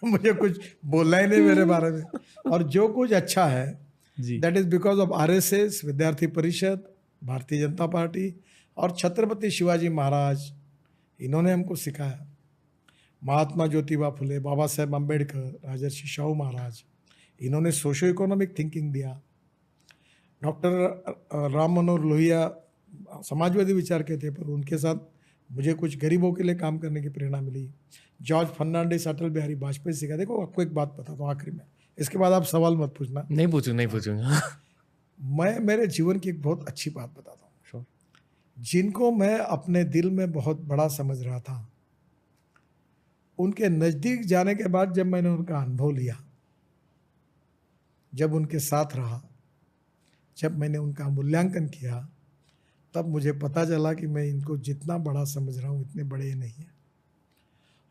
मुझे कुछ बोलना ही नहीं मेरे बारे में, और जो कुछ अच्छा है जी, that is because of RSS, Vidyarthi परिषद, भारतीय जनता पार्टी और छत्रपति शिवाजी महाराज। इन्होंने हमको सिखाया। महात्मा ज्योतिबा फुले, बाबा साहेब अम्बेडकर, राजर्षि शाहू महाराज, इन्होंने सोशो इकोनॉमिक थिंकिंग दिया। डॉक्टर राम मनोहर लोहिया समाजवादी विचार के थे, पर उनके साथ मुझे कुछ गरीबों के लिए काम करने की प्रेरणा मिली। जॉर्ज फर्नांडिस, अटल बिहारी वाजपेयी सिखा। देखो आपको एक बात बताता हूँ आखिरी में, इसके बाद आप सवाल मत पूछना। नहीं पूछूंगा। मैं मेरे जीवन की एक बहुत अच्छी बात बताता हूँ। Sure. जिनको मैं अपने दिल में बहुत बड़ा समझ रहा था, उनके नज़दीक जाने के बाद जब मैंने उनका अनुभव लिया, जब उनके साथ रहा, जब मैंने उनका मूल्यांकन किया, तब मुझे पता चला कि मैं इनको जितना बड़ा समझ रहा हूँ इतने बड़े नहीं हैं।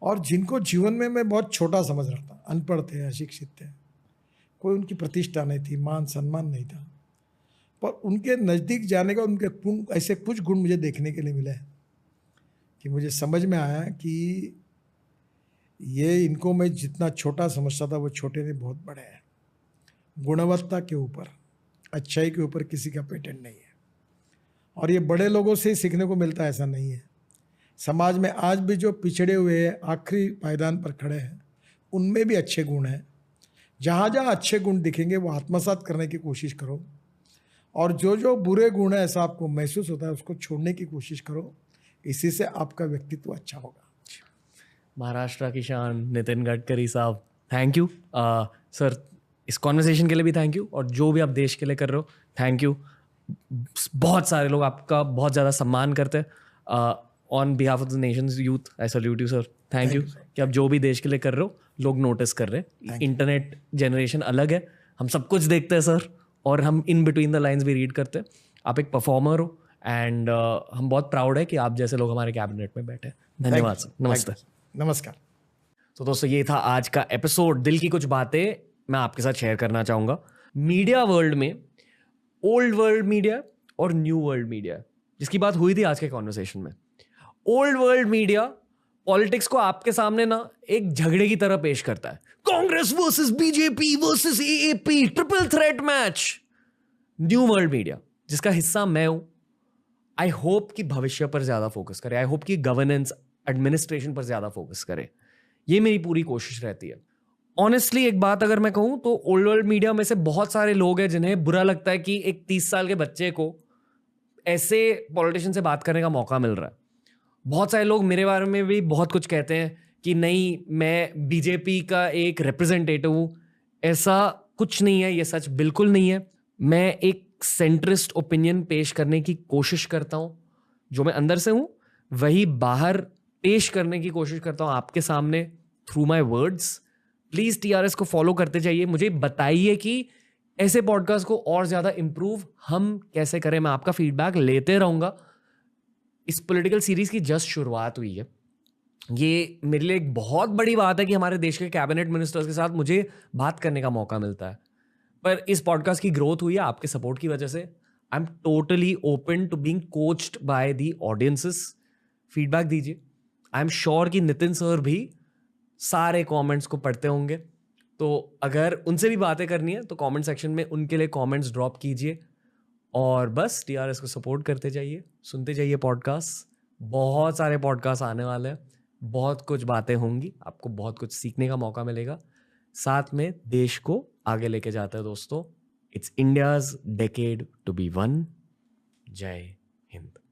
और जिनको जीवन में मैं बहुत छोटा समझ रहा था, अनपढ़ थे, अशिक्षित थे, कोई उनकी प्रतिष्ठा नहीं थी, मान सम्मान नहीं था, पर उनके नज़दीक जाने का उनके ऐसे कुछ गुण मुझे देखने के लिए मिले कि मुझे समझ में आया कि ये इनको मैं जितना छोटा समझता था वो छोटे नहीं, बहुत बड़े हैं। गुणवत्ता के ऊपर, अच्छाई के ऊपर किसी का पेटेंट नहीं है, और ये बड़े लोगों से ही सीखने को मिलता है, ऐसा नहीं है। समाज में आज भी जो पिछड़े हुए हैं, आखिरी पायदान पर खड़े हैं, उनमें भी अच्छे गुण हैं। जहाँ जहाँ अच्छे गुण दिखेंगे वो आत्मसात करने की कोशिश करो, और जो जो बुरे गुण है ऐसा आपको महसूस होता है उसको छोड़ने की कोशिश करो। इसी से आपका व्यक्तित्व अच्छा होगा। महाराष्ट्र की शान नितिन गडकरी साहब, थैंक यू सर। इस कॉन्वर्सेशन के लिए भी थैंक यू, और जो भी आप देश के लिए कर रहे हो थैंक यू। बहुत सारे लोग आपका बहुत ज़्यादा सम्मान करते हैं। On behalf of the nation's youth I salute you sir. Thank you कि आप जो भी देश के लिए कर रहे हो लोग नोटिस कर रहे हैं। इंटरनेट जनरेशन अलग है, हम सब कुछ देखते हैं सर, और हम इन बिटवीन द लाइन्स भी रीड करते हैं। आप एक परफॉर्मर हो, एंड हम बहुत प्राउड है कि आप जैसे लोग हमारे कैबिनेट में बैठे। धन्यवाद सर। नमस्ते। नमस्कार। तो दोस्तों ये था आज का एपिसोड। दिल की कुछ बातें मैं आपके साथ शेयर करना चाहूँगा। मीडिया वर्ल्ड में ओल्ड वर्ल्ड मीडिया और न्यू वर्ल्ड मीडिया, जिसकी बात हुई थी आज के कॉन्वर्सेशन में। ओल्ड वर्ल्ड मीडिया पॉलिटिक्स को आपके सामने ना एक झगड़े की तरह पेश करता है, Congress versus BJP versus AAP, triple threat match. New world media, जिसका हिस्सा मैं हूं, आई होप कि भविष्य पर ज्यादा फोकस करे, आई होप कि गवर्नेंस एडमिनिस्ट्रेशन पर ज्यादा फोकस करे। ये मेरी पूरी कोशिश रहती है। ऑनेस्टली एक बात अगर मैं कहूं तो ओल्ड वर्ल्ड मीडिया में से बहुत सारे लोग हैं जिन्हें बुरा लगता है कि एक 30 साल के बच्चे को ऐसे पॉलिटिशियन से बात करने का मौका मिल रहा है। बहुत सारे लोग मेरे बारे में भी बहुत कुछ कहते हैं कि नहीं, मैं बीजेपी का एक रिप्रेजेंटेटिव हूं। ऐसा कुछ नहीं है, ये सच बिल्कुल नहीं है। मैं एक सेंट्रिस्ट ओपिनियन पेश करने की कोशिश करता हूं। जो मैं अंदर से हूं वही बाहर पेश करने की कोशिश करता हूं आपके सामने through my words. Please TRS को फॉलो करते जाइए। मुझे बताइए कि ऐसे पॉडकास्ट को और ज्यादा इंप्रूव हम कैसे करें। मैं आपका फीडबैक लेते रहूंगा। इस पॉलिटिकल सीरीज की जस्ट शुरुआत हुई है। ये मेरे लिए एक बहुत बड़ी बात है कि हमारे देश के कैबिनेट मिनिस्टर्स के साथ मुझे बात करने का मौका मिलता है। पर इस पॉडकास्ट की ग्रोथ हुई है आपके सपोर्ट की वजह से। I am totally open to being coached by the audiences. Feedback दीजिए। आई एम श्योर कि नितिन सर भी सारे कमेंट्स को पढ़ते होंगे, तो अगर उनसे भी बातें करनी है तो कमेंट सेक्शन में उनके लिए कमेंट्स ड्रॉप कीजिए। और बस टीआरएस को सपोर्ट करते जाइए, सुनते जाइए पॉडकास्ट। बहुत सारे पॉडकास्ट आने वाले हैं, बहुत कुछ बातें होंगी, आपको बहुत कुछ सीखने का मौका मिलेगा, साथ में देश को आगे लेके जाते हैं दोस्तों। It's India's decade to be one. जय हिंद।